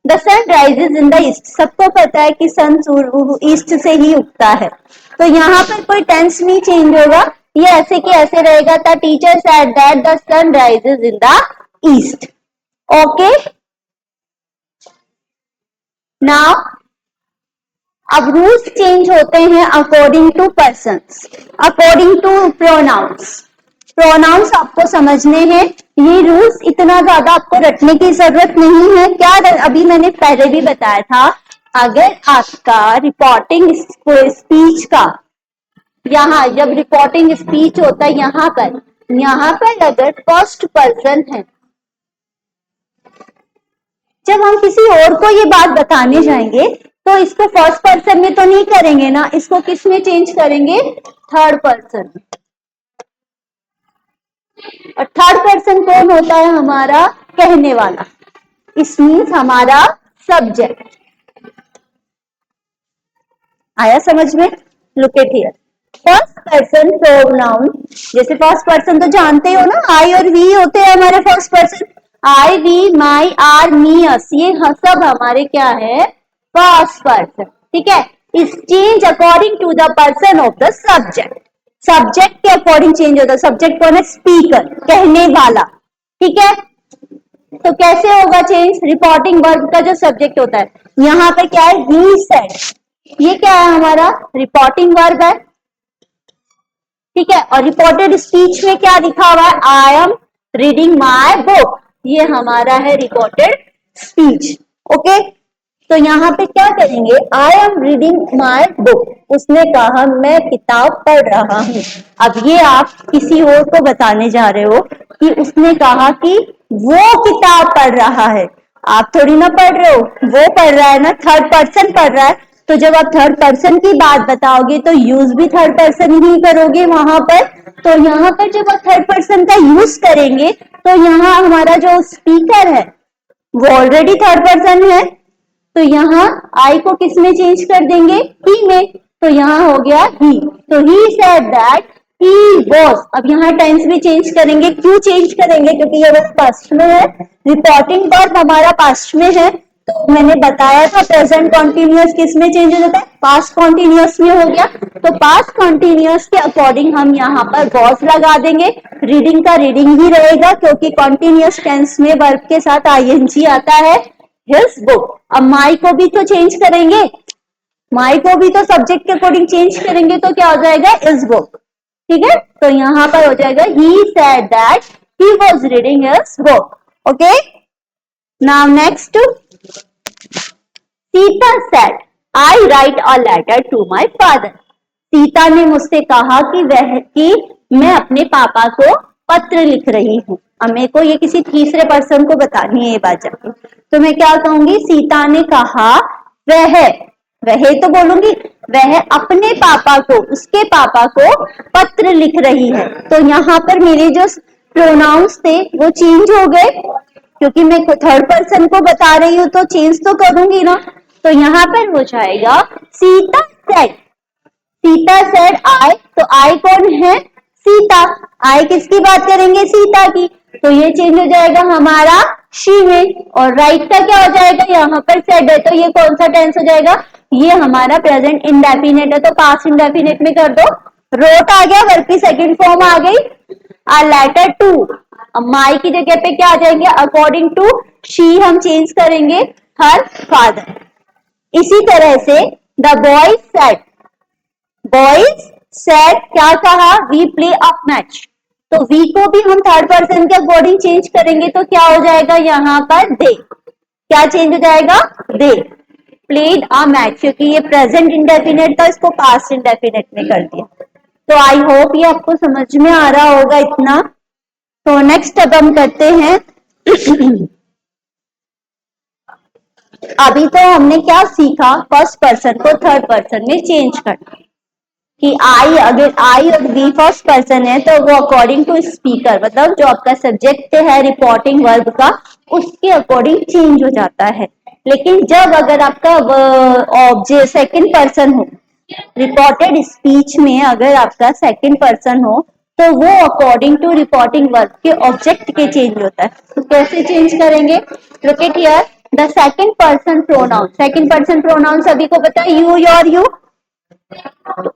the sun rises in the east. सबको पता है कि सन ईस्ट से ही उगता है, तो यहाँ पर कोई टेंस नहीं चेंज होगा, ये ऐसे के ऐसे रहेगा। The teacher said that the sun rises in the east. Okay, now अब रूल्स चेंज होते हैं according to persons, according to pronouns. Pronouns आपको समझने हैं, ये रूल्स इतना ज्यादा आपको रटने की जरूरत नहीं है। क्या अभी मैंने पहले भी बताया था, अगर आपका रिपोर्टिंग स्पीच का, यहाँ जब रिपोर्टिंग स्पीच होता है यहाँ पर अगर फर्स्ट पर्सन है, जब हम किसी और को ये बात बताने जाएंगे तो इसको फर्स्ट पर्सन में तो नहीं करेंगे ना, इसको किस में चेंज करेंगे, थर्ड पर्सन। और थर्ड पर्सन कौन होता है, हमारा कहने वाला। इस मीन्स हमारा सब्जेक्ट। आया समझ में, look at here. First person pronoun, जैसे फर्स्ट पर्सन तो जानते हो ना, आई और वी होते हैं हमारे first person. I, we, my, our, me, us, ये सब हमारे क्या है, फर्स्ट पर्सन। ठीक है, is change according to the person of the subject. Subject के अकॉर्डिंग चेंज होता है। सब्जेक्ट कौन है, स्पीकर, कहने वाला। ठीक है, तो कैसे होगा चेंज, रिपोर्टिंग वर्ब का जो सब्जेक्ट होता है, यहाँ पे क्या है, ही सेड, ये क्या है हमारा रिपोर्टिंग वर्ब है। ठीक है, और रिपोर्टेड स्पीच में क्या लिखा हुआ है, I am reading my book, ये हमारा है रिपोर्टेड स्पीच। ओके, तो यहाँ पे क्या करेंगे, I am reading my book, उसने कहा मैं किताब पढ़ रहा हूँ। अब ये आप किसी और को बताने जा रहे हो कि उसने कहा कि वो किताब पढ़ रहा है, आप थोड़ी ना पढ़ रहे हो, वो पढ़ रहा है ना, थर्ड पर्सन पढ़ रहा है। तो जब आप थर्ड पर्सन की बात बताओगे तो यूज भी थर्ड पर्सन ही करोगे वहां पर। तो यहाँ पर जब आप थर्ड पर्सन का यूज करेंगे तो यहाँ हमारा जो स्पीकर है वो ऑलरेडी थर्ड पर्सन है, तो यहाँ आई को किस में चेंज कर देंगे, ही में। तो यहाँ हो गया ही। तो ही सेड दैट he was, अब यहाँ टेंस भी चेंज करेंगे। क्यों चेंज करेंगे? क्योंकि ये हमारा पास्ट में है, रिपोर्टिंग वर्ब हमारा पास्ट में है। तो मैंने बताया था प्रेजेंट कॉन्टिन्यूअस किस में चेंज हो जाता है? पास्ट कॉन्टिन्यूअस में हो गया। तो पास्ट कॉन्टिन्यूअस के अकॉर्डिंग हम यहाँ पर was लगा देंगे। रीडिंग का रीडिंग ही रहेगा क्योंकि कॉन्टिन्यूअस टेंस में वर्ब के साथ ing आता है। his book, अब माई को भी तो चेंज करेंगे, माई को भी तो सब्जेक्ट के अकॉर्डिंग चेंज करेंगे, तो क्या हो जाएगा? Is book. ठीक है, तो यहां पर हो जाएगा he said that he was reading his book. Okay, now next, Sita said I write a letter to my father. Sita ने मुझसे कहा कि मैं अपने पापा को पत्र लिख रही हूँ। अब मेरे को ये किसी तीसरे पर्सन को बतानी है ये बात जाके, तो मैं क्या कहूंगी? सीता ने कहा वह तो बोलूंगी, वह अपने पापा को, उसके पापा को पत्र लिख रही है। तो यहाँ पर मेरे जो प्रोनाउंस थे वो चेंज हो गए, क्योंकि मैं थर्ड पर्सन को बता रही हूँ तो चेंज तो करूंगी ना। तो यहाँ पर हो जाएगा Sita said, Sita said I, तो आई कौन है? सीता। आई किसकी बात करेंगे? सीता की। तो ये चेंज हो जाएगा हमारा शी में, और राइट का क्या हो जाएगा? यहाँ पर सेड है, तो ये कौन सा टेंस हो जाएगा? ये हमारा प्रेजेंट इंडेफिनेट है, तो पास्ट इंडेफिनेट में कर दो। रोट आ गया, वर्ब की सेकंड फॉर्म आ गई। आ लेटर टू, अब माई की जगह पे क्या आ जाएंगे? अकॉर्डिंग टू शी हम चेंज करेंगे हर फादर। इसी तरह से the boys said, boys said क्या कहा? वी प्ले अ मैच, तो वी को भी हम थर्ड पर्सन के अकॉर्डिंग चेंज करेंगे, तो क्या हो जाएगा यहाँ पर? दे। क्या चेंज हो जाएगा? दे प्लेड अ मैच, क्योंकि ये प्रेजेंट इंडेफिनेट था, इसको पास्ट इंडेफिनेट में कर दिया। तो आई होप ये आपको समझ में आ रहा होगा इतना। तो नेक्स्ट अब हम करते हैं अभी तो हमने क्या सीखा? फर्स्ट पर्सन को थर्ड पर्सन में चेंज करना, कि आई, अगर आई और वी फर्स्ट पर्सन है तो वो अकॉर्डिंग टू स्पीकर, मतलब जो आपका सब्जेक्ट है रिपोर्टिंग वर्ब का, उसके अकॉर्डिंग चेंज हो जाता है। लेकिन जब अगर आपका ऑब्जेक्ट सेकंड पर्सन हो, रिपोर्टेड स्पीच में अगर आपका सेकंड पर्सन हो, तो वो अकॉर्डिंग टू रिपोर्टिंग वर्ब के ऑब्जेक्ट के चेंज होता है। तो कैसे चेंज करेंगे? Look at here, the second person pronoun, second person pronoun सभी को पता है, you, your, you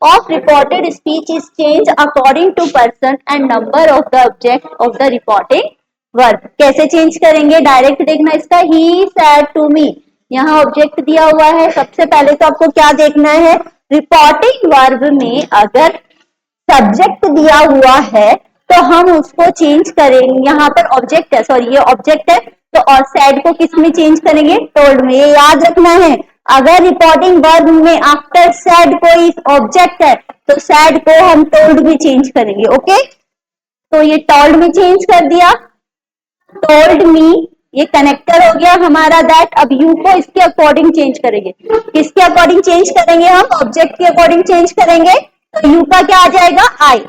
of reported speech is changed according to person and number of the object of the reporting verb. कैसे change करेंगे? Direct देखना इसका, he said to me, यहाँ object दिया हुआ है। सबसे पहले तो आपको क्या देखना है? रिपोर्टिंग वर्ब में अगर सब्जेक्ट दिया हुआ है तो हम उसको चेंज करेंगे। यहाँ पर ऑब्जेक्ट है, सॉरी ये ऑब्जेक्ट है, तो और सैड को किस में चेंज करेंगे? टोल्ड में। ये याद रखना है, अगर रिपोर्टिंग वर्ब में आफ्टर सैड कोई ऑब्जेक्ट है तो सैड को हम टोल्ड में चेंज करेंगे। ओके, तो ये टोल्ड में चेंज कर दिया, टोल्ड मी, ये कनेक्टर हो गया हमारा दैट। अब यू को इसके अकॉर्डिंग चेंज करेंगे। किसके अकॉर्डिंग चेंज करेंगे? हम ऑब्जेक्ट के अकॉर्डिंग चेंज करेंगे। तो यू का क्या आ जाएगा? आई,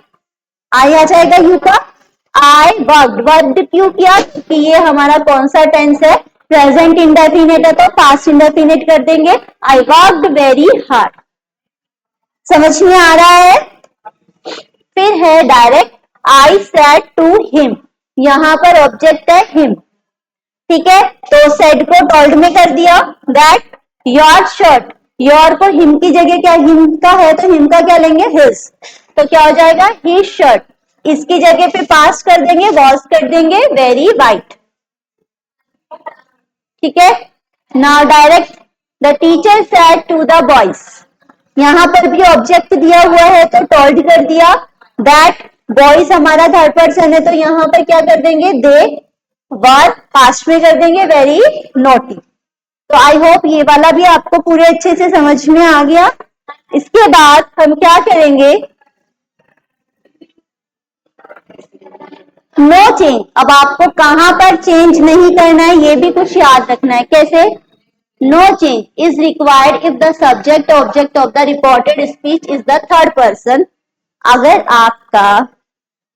आई आ जाएगा यू का। आई वर्कड, वर्कड क्यों किया? क्योंकि ये हमारा कौन सा टेंस है? प्रेजेंट इंडेफिनेट है, तो पास्ट इंडेफिनेट कर देंगे। I worked very hard. समझ में आ रहा है? फिर है direct, I said to him, यहां पर ऑब्जेक्ट है हिम, ठीक है, तो सेड को टोल्ड में कर दिया दैट योर शर्ट, योर को हिम की जगह क्या हिम का है तो हिम का क्या लेंगे? हिज, तो क्या हो जाएगा? His shirt. इसकी जगह पे पास कर देंगे, वॉज कर देंगे वेरी वाइट, ठीक है। Now direct, the teacher said to the boys, यहां पर भी ऑब्जेक्ट दिया हुआ है तो टोल्ड कर दिया दैट, बॉयज हमारा थर्ड पर्सन है तो यहां पर क्या कर देंगे? दे वर, पास्ट में कर देंगे वेरी नोटी। तो आई होप ये वाला भी आपको पूरे अच्छे से समझ में आ गया। इसके बाद हम क्या करेंगे? No change. अब आपको कहां पर चेंज नहीं करना है ये भी कुछ याद रखना है। कैसे? No change is required if the subject object of the reported speech is the third person. अगर आपका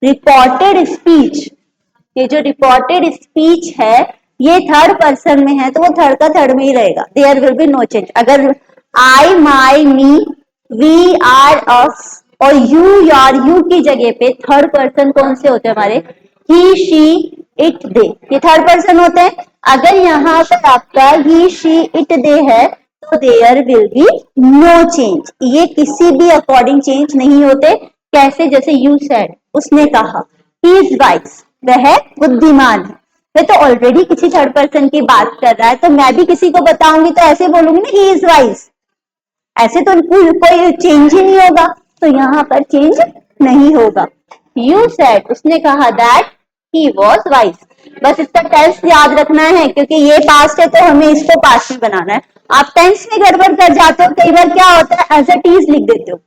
रिपोर्टेड स्पीच, ये जो रिपोर्टेड स्पीच है ये थर्ड पर्सन में है तो वो थर्ड का थर्ड में ही रहेगा, there will be no change. अगर I, my, me, we, are, अस, और यू यार यू की जगह पे थर्ड पर्सन कौन से होते हैं हमारे, ही शी इट दे, ये थर्ड पर्सन होते हैं। अगर यहाँ पर आपका ही शी इट दे है तो there will be no change, ये किसी भी अकॉर्डिंग चेंज नहीं होते। कैसे, जैसे यू सेड, उसने कहा ही इज वाइज, वह बुद्धिमान है, वह तो ऑलरेडी किसी थर्ड पर्सन की बात कर रहा है, तो मैं भी किसी को बताऊंगी तो ऐसे बोलूंगी ना ही इज वाइज, ऐसे तो कोई चेंज ही नहीं होगा, तो यहाँ पर चेंज नहीं होगा। यू सेड, उसने कहा दैट ही वॉज वाइज, बस इसका टेंस याद रखना है क्योंकि ये पास्ट है तो हमें इसको पास्ट में बनाना है। आप टेंस में गड़बड़ कर जाते हो, कई बार क्या होता है एज इट इज लिख देते हो,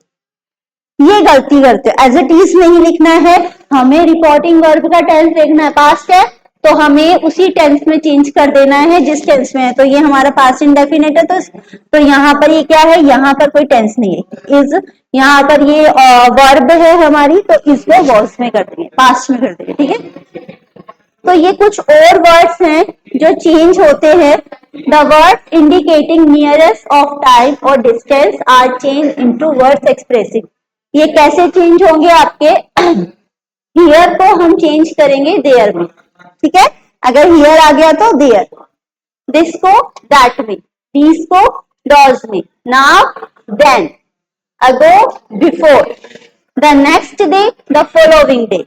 ये गलती करते हो, एज इट इज नहीं लिखना है, हमें रिपोर्टिंग वर्ब का टेंस देखना है, पास्ट है तो हमें उसी टेंस में चेंज कर देना है जिस टेंस में है, तो ये हमारा पास्ट इंडेफिनिट है, तो यहाँ पर ये क्या है, यहाँ पर कोई टेंस नहीं है, इज, यहाँ पर ये वर्ब है हमारी, तो इसको वॉज में कर देंगे, पास्ट में कर देंगे, ठीक है। तो ये कुछ और वर्ड्स हैं जो चेंज होते हैं। The words indicating nearest of time or distance are change into words expressing, ये कैसे चेंज होंगे आपके, हियर को हम चेंज करेंगे देयर में, ठीक है, अगर हियर आ गया तो देयर, दिस को दैट में, दीस को डॉज में, now then, ago before, the next day, the following day,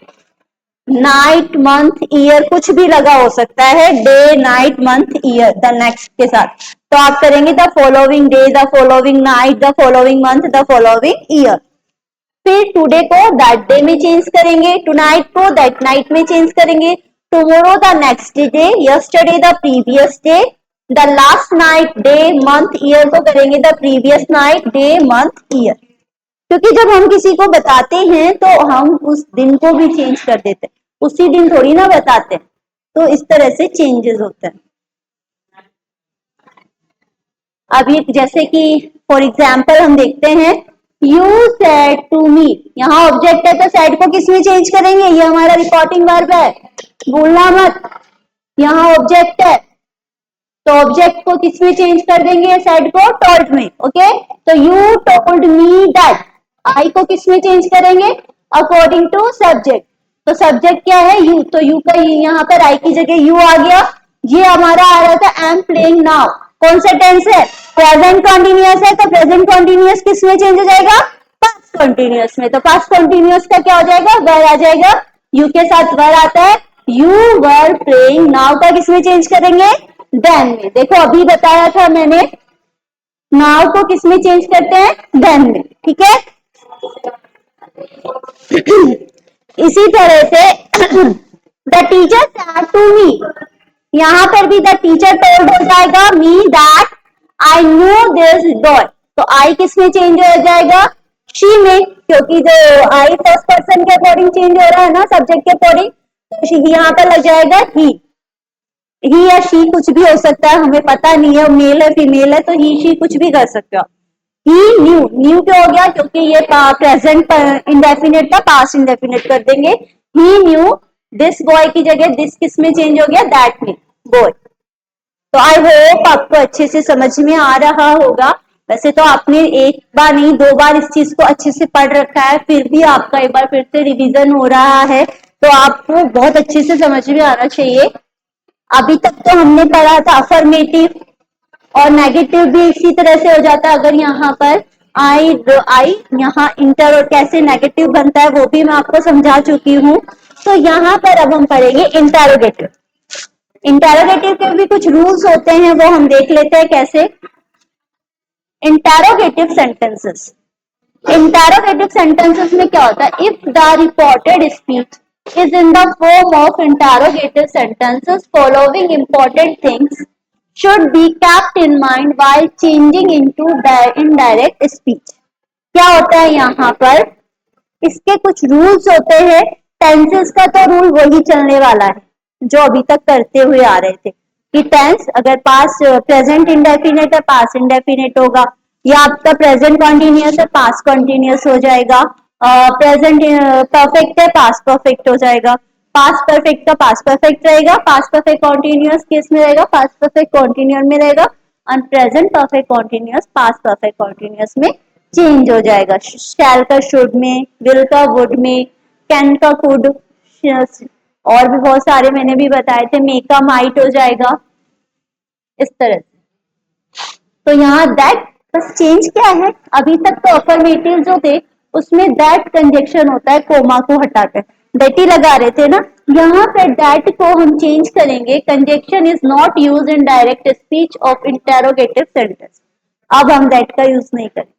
night month year कुछ भी लगा हो सकता है, day night month year the next के साथ, तो आप करेंगे the following day, the following night, the following month, the following year. फिर टुडे को दैट डे में चेंज करेंगे, टुनाइट को दैट नाइट में चेंज करेंगे, tomorrow the next day, yesterday the previous day, the last night, day month year को करेंगे the previous night, day month year, क्योंकि जब हम किसी को बताते हैं तो हम उस दिन को भी चेंज कर देते हैं, उसी दिन थोड़ी ना बताते हैं, तो इस तरह से चेंजेस होते हैं। अब ये जैसे कि फॉर एग्जाम्पल हम देखते हैं, यू सेड टू मी, यहाँ ऑब्जेक्ट है तो सेड को किस में चेंज करेंगे, ये हमारा रिपोर्टिंग वर्ब है, भूलना मत, यहाँ ऑब्जेक्ट है तो ऑब्जेक्ट को किस में चेंज कर देंगे, सेड को टोल्ड में, ओके, तो यू टोल्ड मी दैट, आई को किस में चेंज करेंगे, अकॉर्डिंग टू सब्जेक्ट, तो सब्जेक्ट क्या है यू, तो यू का यहाँ पर आई की जगह यू आ गया, ये हमारा आ रहा था आई एम प्लेइंग नाउ, कौन सा टेंस है, प्रेजेंट कॉन्टिन्यूअस है, तो प्रेजेंट कॉन्टिन्यूअस किस में चेंज हो जाएगा, पास्ट कॉन्टिन्यूअस में, तो पास्ट कॉन्टिन्यूअस का क्या हो जाएगा, वर आ जाएगा, यू के साथ वर आता है, यू वर प्लेइंग नाउ का किस में चेंज करेंगे, देन में, देखो अभी बताया था मैंने, नाउ को किस में चेंज करते हैं, देन में, ठीक है। इसी तरह से the teacher said to me, यहाँ पर भी द टीचर टोल्ड हो जाएगा me that I know this boy, तो आई किस में चेंज हो जाएगा, शी में, क्योंकि जो आई फर्स्ट पर्सन के अकॉर्डिंग चेंज हो रहा है ना, सब्जेक्ट के अकॉर्डिंग, तो यहाँ पर लग जाएगा ही या शी कुछ भी हो सकता है, हमें पता नहीं है मेल है फीमेल है, तो ही शी कुछ भी कर सकते हो। ही न्यू, न्यू क्यों हो गया, क्योंकि ये प्रेजेंट इंडेफिनिट था, पास्ट इंडेफिनिट कर देंगे, ही न्यू दिस बॉय की जगह दिस किस में चेंज हो गया, दैट में, बॉय। तो आई होप आपको अच्छे से समझ में आ रहा होगा, वैसे तो आपने एक बार नहीं 2 बार इस चीज को अच्छे से पढ़ रखा है, फिर भी आपका एक बार फिर से रिवीजन हो रहा है, तो आपको बहुत अच्छे से समझ में आना चाहिए। अभी तक तो हमने पढ़ा था अफर्मेटिव और नेगेटिव भी इसी तरह से हो जाता है, अगर यहाँ पर आई यहाँ इंटर और कैसे नेगेटिव बनता है वो भी मैं आपको समझा चुकी हूँ। तो यहाँ पर अब हम पढ़ेंगे इंटेरोगेटिव। इंटेरोगेटिव के भी कुछ रूल्स होते हैं, वो हम देख लेते हैं कैसे। इंटेरोगेटिव सेंटेंसेस, इंटेरोगेटिव सेंटेंसेस में क्या होता है, if the reported speech is in the form of interrogative sentences, following important things should be kept in mind while changing into indirect speech। क्या होता है यहाँ पर, इसके कुछ रूल्स होते हैं। टेंसेस का तो रूल वही चलने वाला है जो अभी तक करते हुए आ रहे थे कि टेंस अगर पास प्रेजेंट इंडेफिनेट है पास इंडेफिनेट होगा, या आपका प्रेजेंट कॉन्टिन्यूअस है पास कॉन्टिन्यूअस हो जाएगा, प्रेजेंट परफेक्ट है पास परफेक्ट हो जाएगा, पास परफेक्ट का पास परफेक्ट रहेगा, पास परफेक्ट कॉन्टिन्यूअस किस में रहेगा, पास परफेक्ट कॉन्टिन्यूअस में रहेगा, और प्रेजेंट परफेक्ट कॉन्टिन्यूअस पास परफेक्ट कॉन्टिन्यूअस में चेंज हो जाएगा, शैल का शुड में, विल का वुड में, कैन का कुड, और भी बहुत सारे मैंने भी बताए थे, मे का माइट हो जाएगा इस तरह से। तो यहाँ दैट बस चेंज क्या है, अभी तक तो अफर्मेटिव जो थे उसमें दैट कंजक्शन होता है कोमा को हटाकर, दैट ही लगा रहे थे ना, यहाँ पे दैट को हम चेंज करेंगे, conjunction is not use in direct speech of interrogative sentence, अब हम दैट का यूज नहीं करेंगे।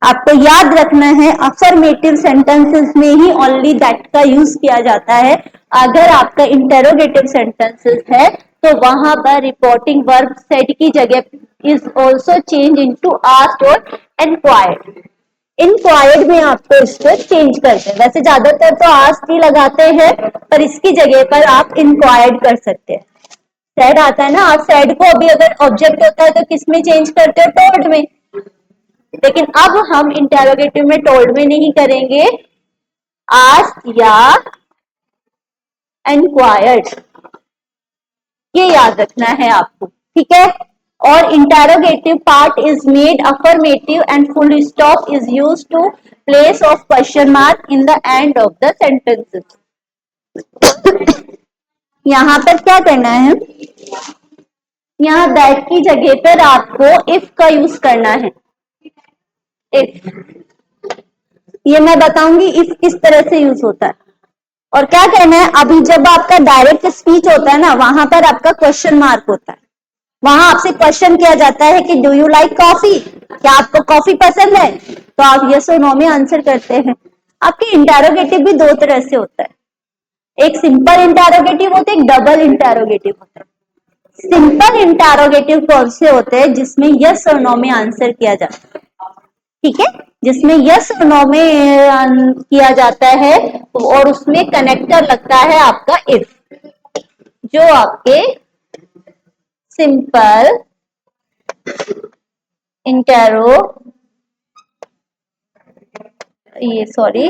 आपको याद रखना है अफर्मेटिव सेंटेंसेस में ही ओनली दैट का यूज किया जाता है, अगर आपका इंटेरोगेटिव सेंटेंसेस है तो वहां पर रिपोर्टिंग वर्ब सेड की जगह is also change into asked और एनक्वायर्ड। इनक्वायर्ड में आपको इसको चेंज करते हैं, वैसे ज्यादातर तो आस्क्ड ही लगाते हैं, पर इसकी जगह पर आप इनक्वायर्ड कर सकते हैं। सेड आता है ना, आप सेड को अभी अगर ऑब्जेक्ट होता है तो किस में चेंज करते हो, टोल्ड में, लेकिन अब हम इंटेरोगेटिव में टोल्ड में नहीं करेंगे, आस्क या एनक्वायर्ड, ये याद रखना है आपको, ठीक है। और interrogative part is made affirmative and full stop is use to place of question mark in the end of the sentences. यहां पर क्या करना है, यहाँ दैट की जगह पर आपको इफ का यूज करना है, इफ, ये मैं बताऊंगी इफ किस तरह से यूज होता है। और क्या कहना है, अभी जब आपका डायरेक्ट स्पीच होता है ना, वहां पर आपका क्वेश्चन मार्क होता है, वहां आपसे क्वेश्चन किया जाता है कि डू यू लाइक कॉफी, क्या आपको कॉफी पसंद है, तो आप यस और नो में आंसर करते हैं। आपके इंटेरोगेटिव भी दो तरह से होता है, एक सिंपल इंटेरोगेटिव होता है, एक डबल इंटेरोगेटिव होता है। सिंपल इंटेरोगेटिव कौन से होते हैं, जिसमें यस और नो में आंसर किया जाता है, ठीक है, जिसमें यस और नो में किया जाता है, और उसमें कनेक्टर लगता है आपका इफ, जो आपके सिंपल इंटेरो, ये सॉरी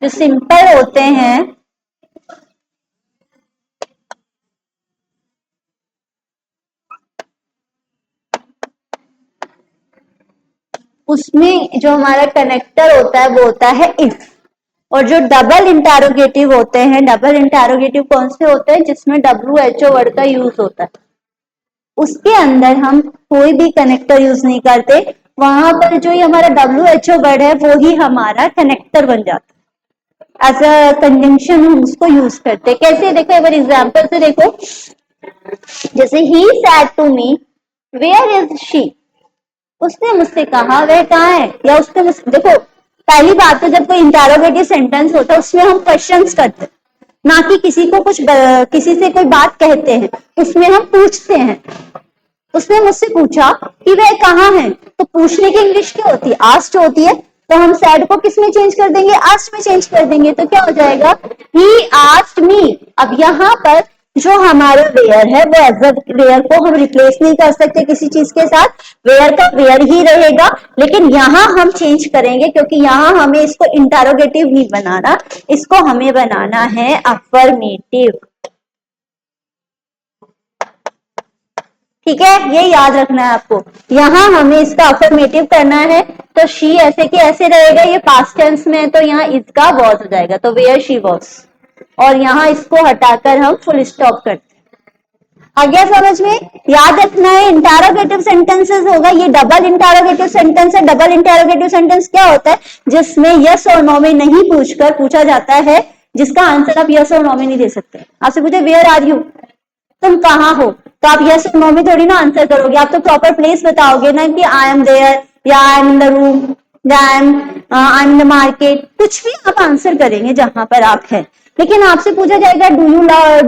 जो सिंपल होते हैं उसमें जो हमारा कनेक्टर होता है वो होता है इफ। और जो डबल इंटेरोगेटिव होते हैं, डबल इंटेरोगेटिव कौन से होते हैं, जिसमें WHO वर्ड का यूज होता है, उसके अंदर हम कोई भी कनेक्टर यूज नहीं करते, वहां पर जो ये हमारा WHO वर्ड है वो ही हमारा कनेक्टर बन जाता है, एज अ कंजंक्शन हम उसको यूज करते हैं। कैसे, देखो एक बार एग्जाम्पल से देखो, जैसे he said to me where is she, उसने मुझसे कहा वह कहाँ है, या उसने मुझसे, देखो पहली बात तो जब कोई इंटेरोगेटिव सेंटेंस होता है उसमें हम क्वेश्चंस करते हैं, ना कि किसी को कुछ किसी से कोई बात कहते हैं, उसमें हम पूछते हैं। उसने मुझसे पूछा कि वह कहाँ है, तो पूछने की इंग्लिश क्या होती है, आस्क्ड होती है, तो हम सैड को किस में चेंज कर देंगे, आस्क्ड में चेंज कर देंगे, तो क्या हो जाएगा, ही आस्क्ड मी। अब यहाँ पर जो हमारा वेयर है वो एज अ वेयर को हम रिप्लेस नहीं कर सकते किसी चीज के साथ, वेयर का वेयर ही रहेगा, लेकिन यहाँ हम चेंज करेंगे क्योंकि यहाँ हमें इसको इंटेरोगेटिव नहीं बनाना, इसको हमें बनाना है अफर्मेटिव, ठीक है, ये याद रखना है आपको। यहाँ हमें इसका अफर्मेटिव करना है, तो शी ऐसे के ऐसे रहेगा, ये पास्ट टेंस में है तो यहाँ इसका वॉज हो जाएगा, तो वेयर शी वॉज, और यहाँ इसको हटाकर हम फुल स्टॉप करते हैं। आ गया समझ में, याद रखना है इंटेरोगेटिव सेंटेंसेस होगा, ये डबल इंटेरोगेटिव सेंटेंस है। डबल इंटेरोगेटिव सेंटेंस क्या होता है, जिसमें यस और नो में नहीं पूछकर पूछा जाता है, जिसका आंसर आप यस और नो में नहीं दे सकते। आपसे पूछे वेयर आर यू, तुम कहाँ हो, तो आप यस और नो में थोड़ी ना आंसर करोगे, आप तो प्रॉपर प्लेस बताओगे ना, कि आई एम देयर, या I am in the room, या I am in the market, कुछ भी आप आंसर करेंगे जहां पर आप हैं। लेकिन आपसे पूछा जाएगा डू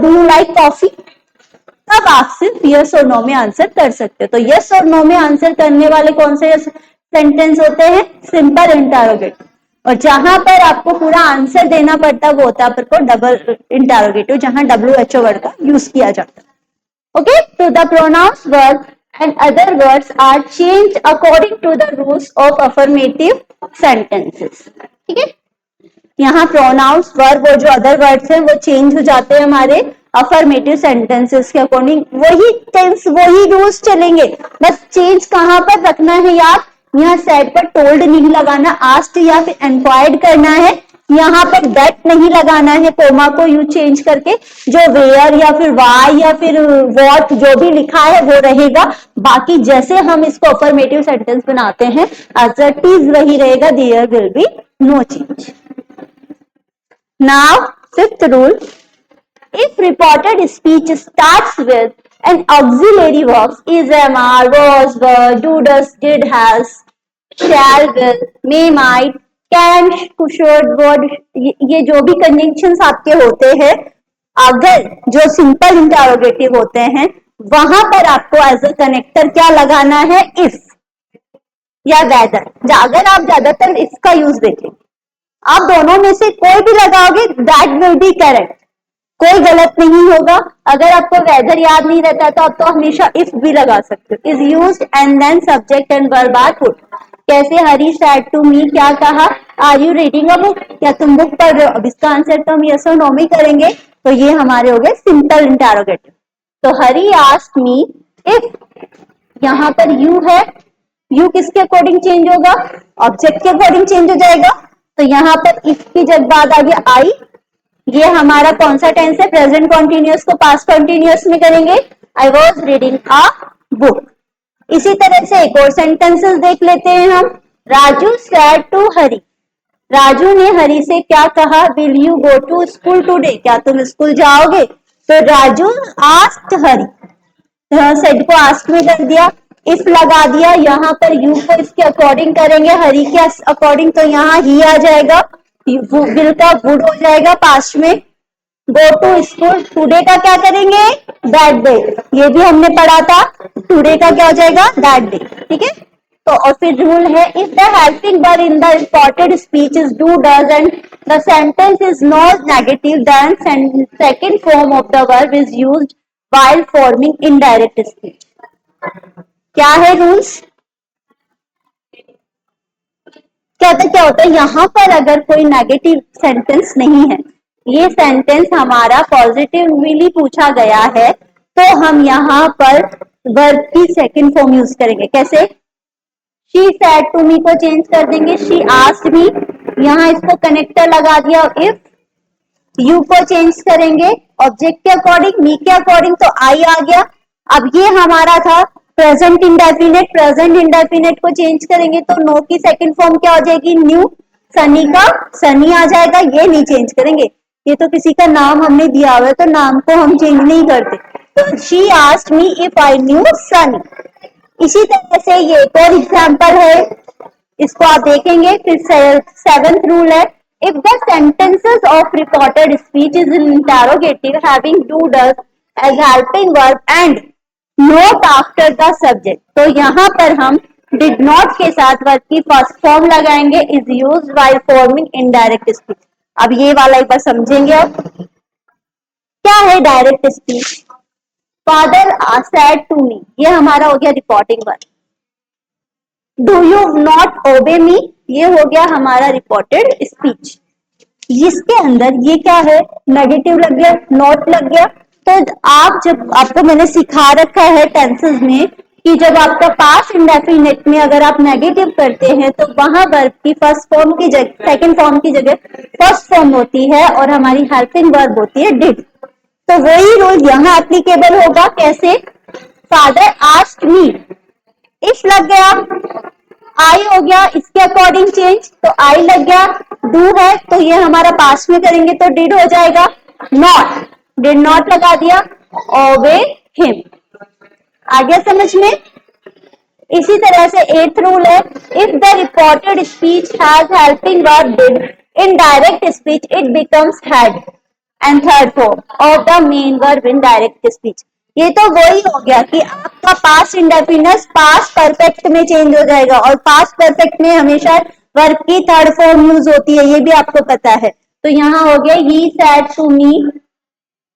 यू लाइक कॉफी, तब आप सिर्फ यस और नो में आंसर कर सकते हो। तो यस और नो में आंसर करने वाले कौन से सेंटेंस होते हैं, सिंपल इंटेरोगेटिव, और जहां पर आपको पूरा आंसर देना पड़ता है वो होता है आपको डबल इंटेरोगेटिव, जहां WHO वर्ड का यूज किया जाता है। Okay, so the pronouns verb and other words are changed according to the rules of affirmative sentences. ठीक है, यहाँ प्रोनाउंस वर्ब और जो अदर वर्ड्स हैं वो चेंज हो जाते हैं हमारे अफर्मेटिव सेंटेंसेस के अकॉर्डिंग। वही टेंस वही रूल्स चलेंगे, बस चेंज कहाँ पर रखना है यार, यहाँ सेड पर टोल्ड नहीं लगाना, आस्क्ड या फिर इंक्वायर्ड करना है, यहाँ पर दैट नहीं लगाना है, कोमा को यू चेंज करके जो वेयर या फिर वाई या फिर व्हाट जो भी लिखा है वो रहेगा। बाकी जैसे हम इसको अफर्मेटिव सेंटेंस बनाते हैं एज इट इज वही रहेगा, there will be no change. Now fifth rule, if reported speech starts with an auxiliary verbs is, am, are, was, were, do, does, did, has, shall, will, may, might, can, should, would, ये जो भी conjunctions आपके होते हैं, अगर जो simple interrogative होते हैं वहां पर आपको एज अ कनेक्टर क्या लगाना है, इफ या वेदर। अगर आप ज्यादातर इसका यूज देखें, आप दोनों में से कोई भी लगाओगे दैट विल बी करेक्ट, कोई गलत नहीं होगा। अगर आपको वेदर याद नहीं रहता तो आप तो हमेशा इफ भी लगा सकते हो। Is used and then subject and verb are put. कैसे, हरी सैड टू मी, क्या कहा, are you reading a book, क्या तुम बुक पढ़ रहे हो। अब इसका आंसर तो हम यस और नो में करेंगे, तो ये हमारे हो गए सिंपल इंटरोगेटिव। तो हरी आस्क्ड मी इफ, यहाँ पर यू है, यू किसके अकॉर्डिंग चेंज होगा, ऑब्जेक्ट के अकॉर्डिंग चेंज हो जाएगा। तो यहाँ पर इफ की जब बाद आ गया आई, ये हमारा कौन सा टेंस है, प्रेजेंट कॉन्टिन्यूअस को पास्ट कॉन्टिन्यूअस में करेंगे, I was reading a book. इसी तरह से एक और सेंटेंसेस देख लेते हैं हम। राजू सैड टू हरी, राजू ने हरी से क्या कहा, will you go to school today, क्या तुम स्कूल जाओगे। तो राजू आस्क्ड हरी, सेड को आस्क में कर दिया, इफ लगा दिया, यहाँ पर यू को इसके अकॉर्डिंग करेंगे, हरी के अकॉर्डिंग, तो यहाँ ही आ जाएगा, विल का वुड हो जाएगा पास्ट में। गो टू स्कूल, टुडे का क्या करेंगे, दैट डे, ये भी हमने पढ़ा था, टुडे का क्या हो जाएगा, दैट डे, ठीक है। तो और फिर रूल है, if the helping verb in the reported speech is do, does and the sentence is not negative, then second form of the verb is used while forming indirect speech. क्या है rules, क्या होता है, यहाँ पर अगर कोई नेगेटिव सेंटेंस नहीं है, ये सेंटेंस हमारा पॉजिटिवली पूछा गया है, तो हम यहाँ पर वर्ब की सेकंड फॉर्म यूज करेंगे। कैसे, शी सैड टू मी को चेंज कर देंगे, शी आस्क्ड मी, यहाँ इसको कनेक्टर लगा दिया, इफ यू को चेंज करेंगे ऑब्जेक्ट के अकॉर्डिंग, मी के अकॉर्डिंग, तो आई आ गया। अब ये हमारा था प्रेजेंट इंडेफिनेट, प्रेजेंट इंडेफिनेट को चेंज करेंगे तो नो की सेकंड फॉर्म क्या हो जाएगी, न्यू, सनी का सनी आ जाएगा, ये नहीं चेंज करेंगे, ये तो किसी का नाम हमने दिया हुआ है तो नाम को हम चेंज नहीं करते। तो she asked me if I knew Sunny. इसी तरह से ये एक और एग्जाम्पल है, इसको आप देखेंगे। फिर सेवेंथ रूल है, if the sentences of reported speech is in interrogative having do, does as helping verb and not after the subject, तो यहाँ पर हम did not के साथ वर्ब की फर्स्ट फॉर्म लगाएंगे, is used while forming indirect speech। अब ये वाला एक बार समझेंगे। अब क्या है direct speech, father said to me, ये हमारा हो गया reporting verb. Do you not obey me, ये हो गया हमारा रिपोर्टेड स्पीच। इसके अंदर ये क्या है, नेगेटिव लग गया, नॉट लग गया। तो आप जब, आपको मैंने सिखा रखा है टेंसेस में कि जब आपका पास्ट इंडेफिनिट में अगर आप नेगेटिव करते हैं तो वहां वर्ब की फर्स्ट फॉर्म की जगह, सेकंड फॉर्म की जगह फर्स्ट फॉर्म होती है और हमारी हेल्पिंग वर्ब होती है डिड। तो वही रूल यहाँ एप्लीकेबल होगा। कैसे, फादर आस्क्ड मी, इफ लग गया, आई हो गया, इसके अकॉर्डिंग चेंज, तो आई लग गया, डू है तो ये हमारा पास्ट में करेंगे तो डिड हो जाएगा, नॉट, डिड नॉट लगा दिया, ओबे हिम। आ गया समझ में। इसी तरह से एथ रूल है, if the reported speech has helping verb did in direct speech it becomes had and third form of the main verb in direct speech. ये तो वही हो गया कि आपका पास्ट इंडेफिनिट पास्ट परफेक्ट में चेंज हो जाएगा और पास्ट परफेक्ट में हमेशा वर्ब की थर्ड फॉर्म यूज होती है, ये भी आपको पता है। तो यहाँ हो गया he said to me,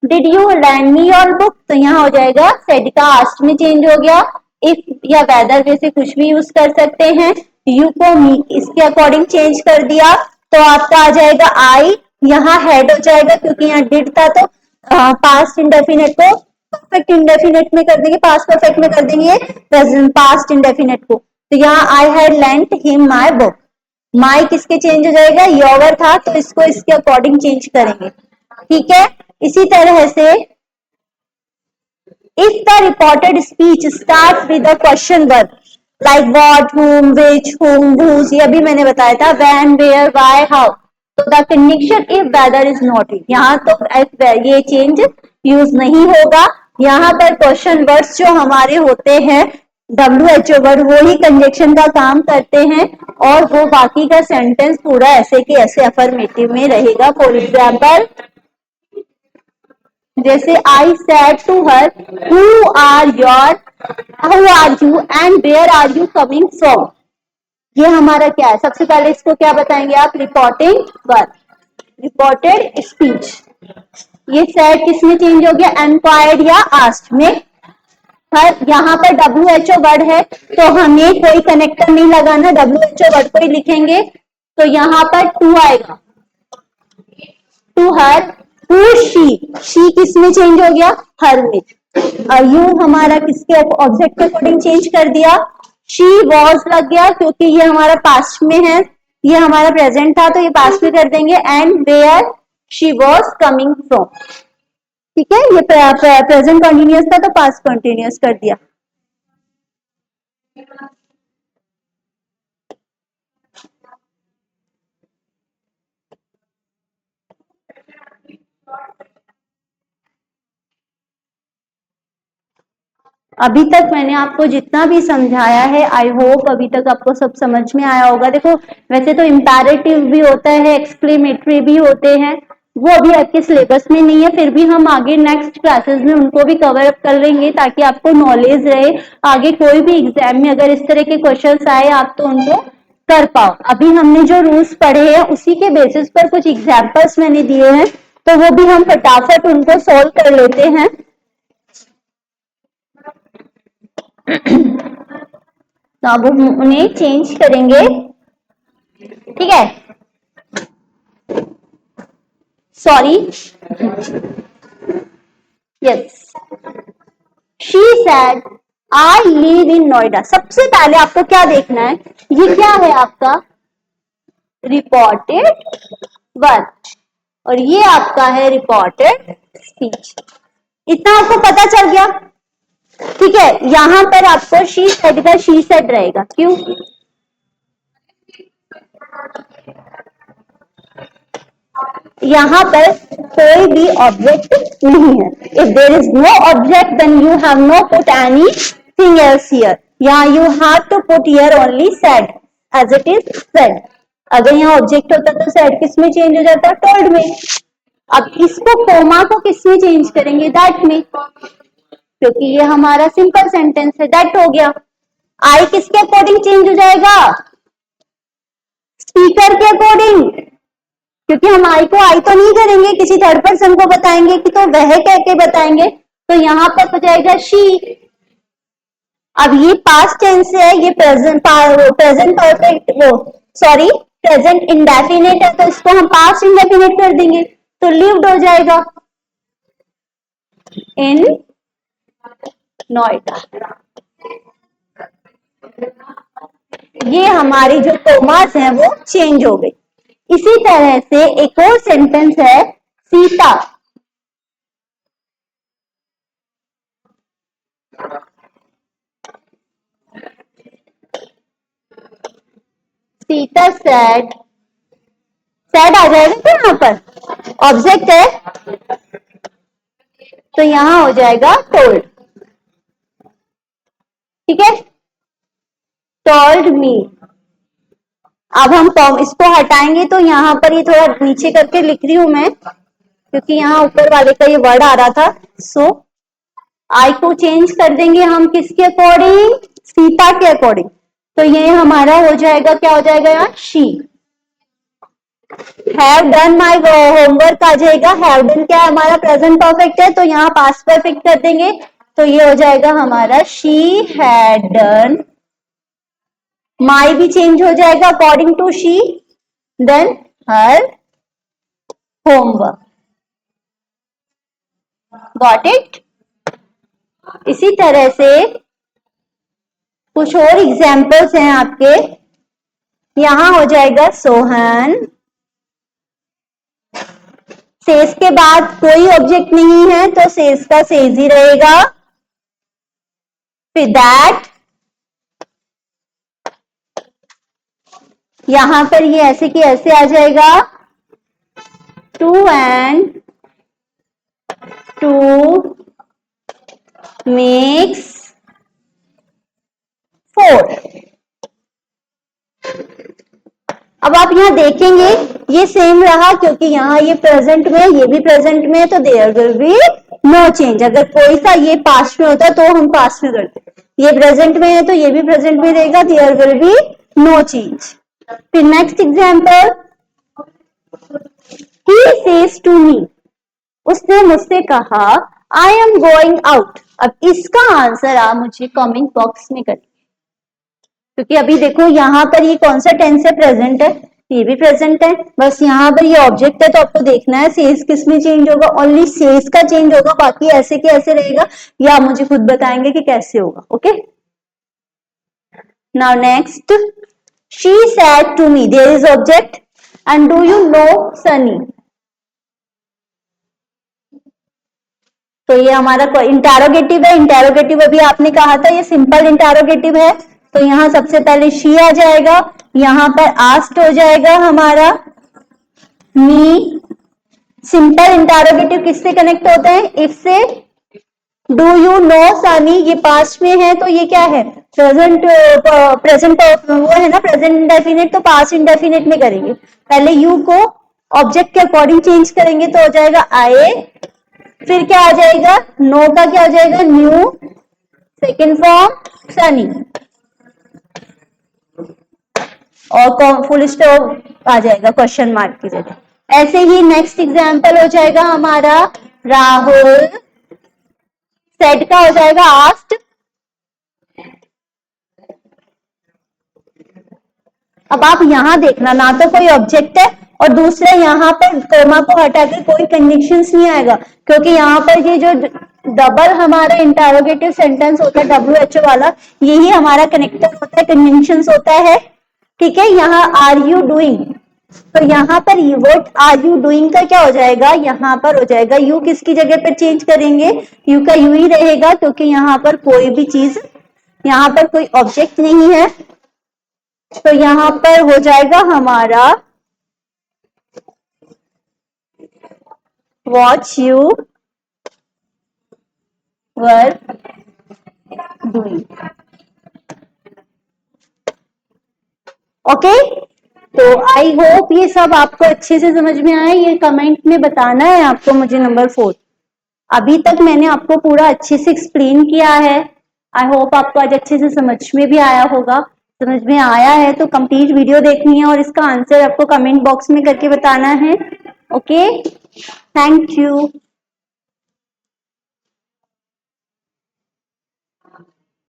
did you land me your book, तो यहाँ हो जाएगा सेड का आस्ट में चेंज हो गया। इफ या वेदर में से कुछ भी यूज कर सकते हैं। यू को मी इसके अकॉर्डिंग चेंज कर दिया, तो आपका आ जाएगा आई, यहाँ हेड हो जाएगा क्योंकि यहाँ डिड था, तो पास्ट इंडेफिनेट को परफेक्ट इंडेफिनेट में कर देंगे, पास्ट परफेक्ट में कर देंगे प्रेजेंट पास्ट इंडेफिनेट को। तो यहाँ I had lent him my book, my किसके चेंज हो जाएगा, योर था, तो इसको इसके अकॉर्डिंग चेंज करेंगे। ठीक है, इसी तरह से if the reported speech starts with a question verb like what, whom, which, whom, whose, ये भी मैंने बताया था, when, where, why, how, तो the connection if whether is not it, यहाँ तो ये चेंज यूज नहीं होगा। यहाँ पर क्वेश्चन वर्ड्स जो हमारे होते हैं WHO वर्ड, वो ही कंजक्शन का काम करते हैं और वो बाकी का सेंटेंस पूरा ऐसे के ऐसे अफर्मेटिव में रहेगा। फॉर एग्जाम्पल जैसे I said to her who are you and where are you coming from, ये हमारा क्या है, सबसे पहले इसको क्या बताएंगे आप, रिपोर्टिंग वर्ब, रिपोर्टेड स्पीच। ये सेड किसमें चेंज हो गया, एनक्वायर्ड या आस्क्ड में। हर यहाँ पर WHO वर्ड है तो हमें कोई कनेक्टर नहीं लगाना, WHO वर्ड को ही लिखेंगे। तो यहाँ पर टू आएगा, टू हर, हु शी किसमें चेंज हो गया, हर में। यू हमारा किसके ऑब्जेक्ट के अकॉर्डिंग चेंज कर दिया, शी वॉज लग गया क्योंकि ये हमारा पास्ट में है, ये हमारा प्रेजेंट था तो ये पास्ट में कर देंगे। And where she was coming from, ठीक है, ये प्रेजेंट कंटिन्यूअस था तो पास्ट कंटिन्यूअस कर दिया। अभी तक मैंने आपको जितना भी समझाया है, आई होप अभी तक आपको सब समझ में आया होगा। देखो वैसे तो इंपैरेटिव भी होता है, एक्सक्लेमेटरी भी होते हैं, वो अभी आपके सिलेबस में नहीं है, फिर भी हम आगे नेक्स्ट क्लासेस में उनको भी कवर अप कर लेंगे ताकि आपको नॉलेज रहे, आगे कोई भी एग्जाम में अगर इस तरह के क्वेश्चंस आए आप तो उनको कर पाओ। अभी हमने जो रूल्स पढ़े हैं उसी के बेसिस पर कुछ एग्जाम्पल्स मैंने दिए हैं, तो वो भी हम फटाफट उनको सोल्व कर लेते हैं। तो अब हम उन्हें चेंज करेंगे, ठीक है। Sorry, yes, she said I live in Noida. सबसे पहले आपको क्या देखना है, ये क्या है आपका रिपोर्टेड वर्ब और ये आपका है रिपोर्टेड स्पीच। इतना आपको पता चल गया, ठीक है। यहां पर आपको शी सेड का शी सेड रहेगा, क्यों, यहाँ पर कोई भी ऑब्जेक्ट नहीं है। If there is no object then you have no put anything else here, यहाँ you have to put here only said as it is said. अगर यहाँ ऑब्जेक्ट होता तो सेड किस में चेंज हो जाता, टोल्ड में। अब इसको कोमा को किस में चेंज करेंगे, दैट में, क्योंकि ये हमारा सिंपल सेंटेंस है, दैट हो गया। आई किसके अकॉर्डिंग चेंज हो जाएगा, स्पीकर के अकॉर्डिंग, क्योंकि हम आई को आई तो नहीं करेंगे, किसी थर्ड पर्सन को बताएंगे कि तो वह कह के बताएंगे, तो यहाँ पर हो जाएगा शी। अब ये पास्ट टेंस है, ये प्रेजेंट परफेक्ट, वो सॉरी प्रेजेंट इंडेफिनेट है, तो इसको हम पास्ट इंडेफिनेट कर देंगे, तो लिव्ड हो जाएगा इन नोएडा। ये हमारी जो कोमास हैं वो चेंज हो गई। इसी तरह से एक और सेंटेंस है, सीता सीता सेड, सेड आ जाएगा क्या, यहाँ पर ऑब्जेक्ट है तो यहाँ हो जाएगा टोल्ड, ठीक है, टोल्ड मी। अब हम इसको हटाएंगे तो यहाँ पर ये थोड़ा नीचे करके लिख रही हूं मैं, क्योंकि यहाँ ऊपर वाले का ये वर्ड आ रहा था। सो आई को चेंज कर देंगे हम किसके अकॉर्डिंग, सीता के अकॉर्डिंग, तो ये हमारा हो जाएगा, क्या हो जाएगा यहाँ, she. Have done my homework आ जाएगा, हैव डन क्या है हमारा प्रेजेंट परफेक्ट है, तो यहाँ पास्ट परफेक्ट कर देंगे, तो ये हो जाएगा हमारा शी हैड डन। माई भी चेंज हो जाएगा according to she, then her homework. Got it? इसी तरह से कुछ और एग्जाम्पल्स हैं आपके। यहां हो जाएगा सोहन, सेज के बाद कोई ऑब्जेक्ट नहीं है तो सेज का सेज ही रहेगा। फिर दैट, यहां पर ये ऐसे की ऐसे आ जाएगा। 2 and 2 makes 4। अब आप यहां देखेंगे ये सेम रहा, क्योंकि यहां ये प्रेजेंट में, ये भी प्रेजेंट में है, तो there will be no change. अगर कोई सा ये पास्ट में होता तो हम पास्ट में करते, ये प्रेजेंट में है तो ये भी प्रेजेंट में रहेगा, there will be no change. फिर next example, he says to me, उसने मुझसे कहा आई एम गोइंग आउट। अब इसका आंसर आप मुझे कमेंट बॉक्स में करें, क्योंकि अभी देखो यहां पर ये कौन सा टेंस है, प्रेजेंट है, ये भी प्रेजेंट है, बस यहाँ पर ये ऑब्जेक्ट है तो आपको देखना है सेज किस में चेंज होगा, ओनली सेज का चेंज होगा, बाकी ऐसे के ऐसे रहेगा, या आप मुझे खुद बताएंगे कि कैसे होगा। Okay, now next, she said to me, there is object and do you know Sunny. तो ये हमारा इंटरोगेटिव है, इंटरोगेटिव अभी आपने कहा था ये सिंपल इंटरोगेटिव है, तो यहां सबसे पहले शी आ जाएगा, यहां पर आस्क्ड हो जाएगा हमारा मी। सिंपल इंटरोगेटिव किससे कनेक्ट होते हैं, इफ से। डू यू नो सनी, ये पास्ट में है तो ये क्या है, प्रेजेंट, प्रेजेंट वो है ना प्रेजेंट इंडेफिनिट, तो पास्ट इंडेफिनिट में करेंगे। पहले यू को ऑब्जेक्ट के अकॉर्डिंग चेंज करेंगे तो हो जाएगा आए, फिर क्या आ जाएगा, नो का क्या आ जाएगा, न्यू, सेकेंड फॉर्म सनी, और फुल स्टॉप आ जाएगा क्वेश्चन मार्क की जगह। ऐसे ही नेक्स्ट एग्जाम्पल हो जाएगा हमारा राहुल सेड का हो जाएगा आस्क्ड। अब आप यहां देखना, ना तो कोई ऑब्जेक्ट है और दूसरा यहाँ पर कोमा को हटाकर कोई कंडीशंस नहीं आएगा, क्योंकि यहाँ पर ये जो डबल हमारा इंटरोगेटिव सेंटेंस होता है WHO वाला, यही हमारा कनेक्टर होता है, कंजंक्शंस होता है। ठीक है, यहाँ आर यू डूइंग, तो यहाँ पर व्हाट आर यू डूइंग का क्या हो जाएगा, यहाँ पर हो जाएगा यू, किसकी जगह पर चेंज करेंगे, यू का यू ही रहेगा, क्योंकि यहाँ पर कोई भी चीज, यहाँ पर कोई ऑब्जेक्ट नहीं है, तो यहाँ पर हो जाएगा हमारा what you were doing। Okay, तो आई होप ये सब आपको अच्छे से समझ में आया। ये कमेंट में बताना है आपको मुझे नंबर 4। अभी तक मैंने आपको पूरा अच्छे से एक्सप्लेन किया है, आई होप आपको आज अच्छे से समझ में भी आया होगा। समझ में आया है तो कंप्लीट वीडियो देखनी है और इसका आंसर आपको कमेंट बॉक्स में करके बताना है। Okay, thank you.